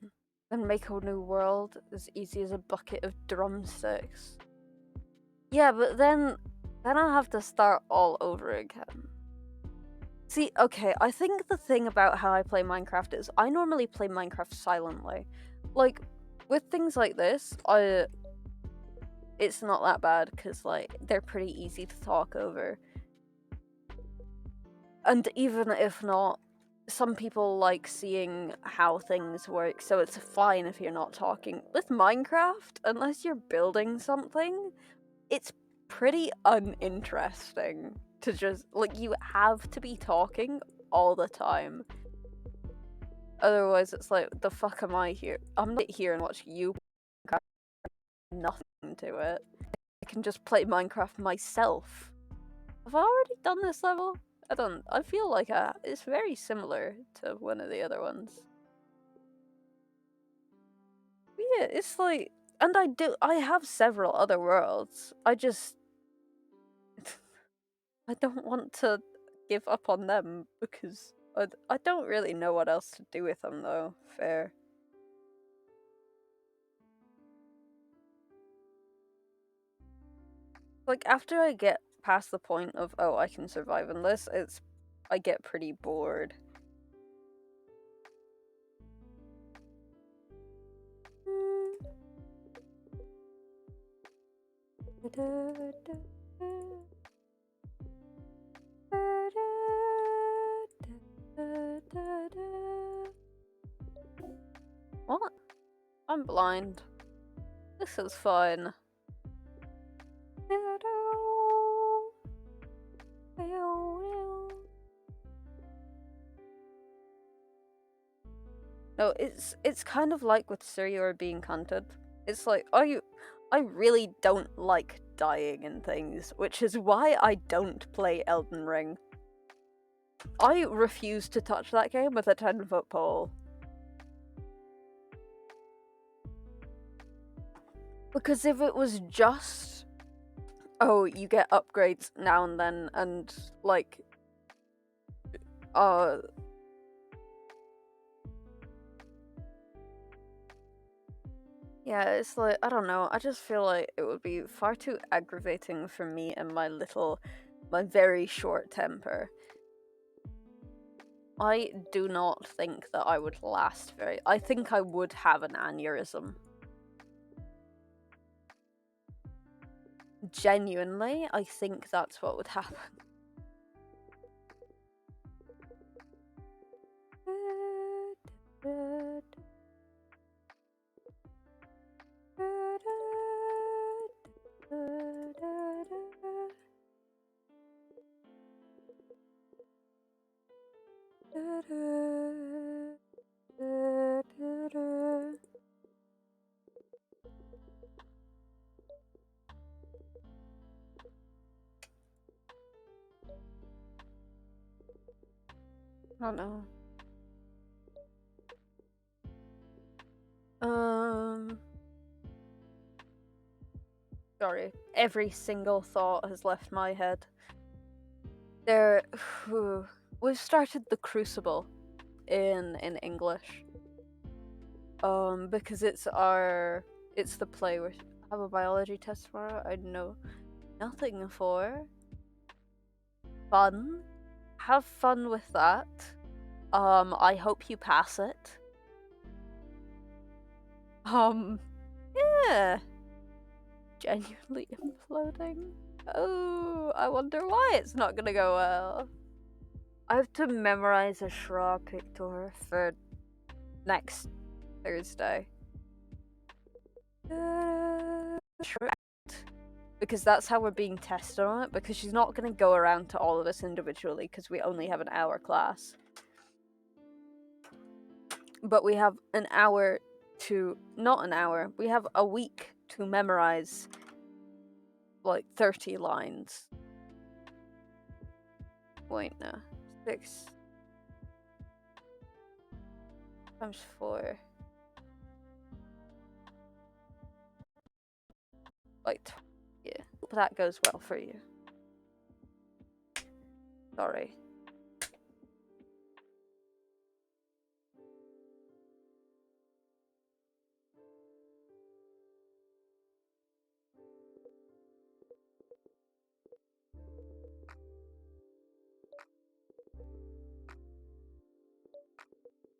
Then make a new world as easy as a bucket of drumsticks. Yeah, but then I'll have to start all over again. See, okay, I think the thing about how I play Minecraft is I normally play Minecraft silently. Like, with things like this, it's not that bad, because, like, they're pretty easy to talk over. And even if not, some people like seeing how things work, so it's fine if you're not talking. With Minecraft, unless you're building something, it's pretty uninteresting to just, like, you have to be talking all the time. Otherwise, it's like, the fuck am I here? I'm not here and watch you nothing to it. I can just play Minecraft myself. Have I already done this level? I feel like it's very similar to one of the other ones. But yeah, it's like, and I have several other worlds. I don't want to give up on them because I don't really know what else to do with them though. Fair. Like, after I get past the point of, oh, I can survive in this, I get pretty bored. What? I'm blind. This is fun. No, it's kind of like with Sir You Are Being Hunted. It's like, I really don't like dying in things, which is why I don't play Elden Ring. I refuse to touch that game with a 10-foot pole. Because if it was just, oh, you get upgrades now and then, and, like, yeah, it's like, I don't know, I just feel like it would be far too aggravating for me and my very short temper. I do not think that I would last I think I would have an aneurysm. Genuinely, I think that's what would happen. I don't know. Sorry. Every single thought has left my head. We've started the Crucible in English. Because it's the play we have a biology test tomorrow. I know nothing for. Fun. Have fun with that. I hope you pass it. Yeah. Genuinely imploding. Oh, I wonder why it's not gonna go well. I have to memorize a Shra picture for next Thursday. Because that's how we're being tested on it, because she's not gonna go around to all of us individually because we only have an hour class. But we have an hour not an hour, we have a week to memorize like 30 lines. Wait, no. 6 times 4. Like, yeah. Hope that goes well for you. Sorry.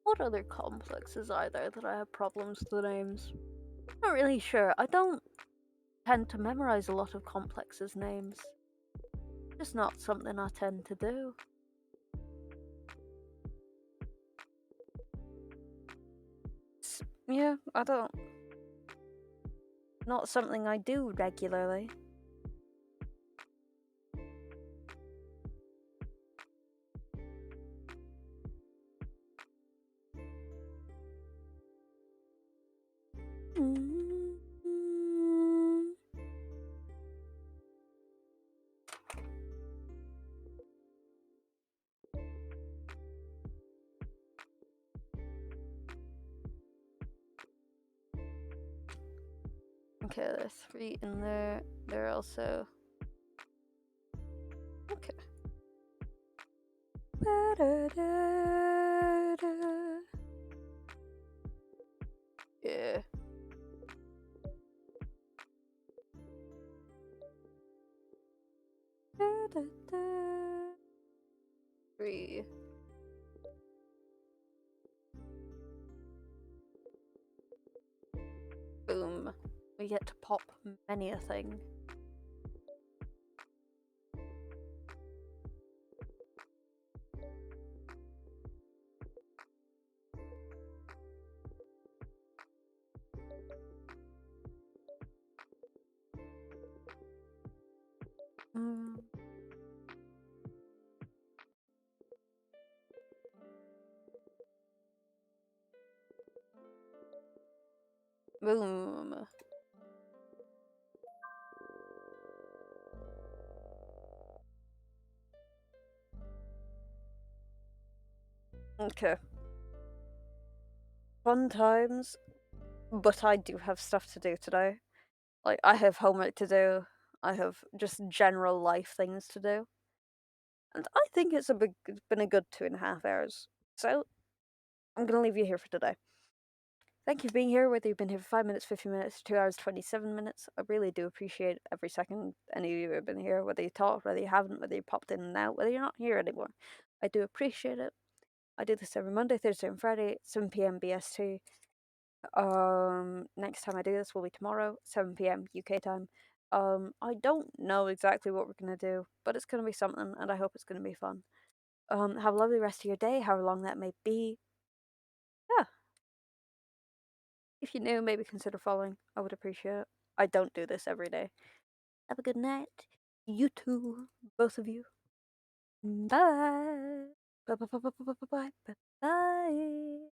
What other complexes are there that I have problems with the names? I'm not really sure. I don't tend to memorize a lot of complexes' names. Just not something I tend to do. Yeah, I don't. Not something I do regularly. Okay, there's 3 in there. There are also. Okay. Yeah. Three. Boom. We get to pop many a thing. Mm. Boom. Okay. Fun times, but I do have stuff to do today. Like, I have homework to do, I have just general life things to do. And I think it's been a good 2.5 hours. So, I'm gonna leave you here for today. Thank you for being here, whether you've been here for 5 minutes, 15 minutes, 2 hours, 27 minutes. I really do appreciate every second any of you have been here, whether you talked, whether you haven't, whether you popped in and out, whether you're not here anymore. I do appreciate it. I do this every Monday, Thursday, and Friday, 7 p.m. BST. Next time I do this will be tomorrow, 7 p.m. UK time. I don't know exactly what we're gonna do, but it's gonna be something, and I hope it's gonna be fun. Have a lovely rest of your day, however long that may be. Yeah. If you're new, maybe consider following. I would appreciate it. I don't do this every day. Have a good night. You too, both of you. Bye. Bye bye bye bye bye bye bye bye.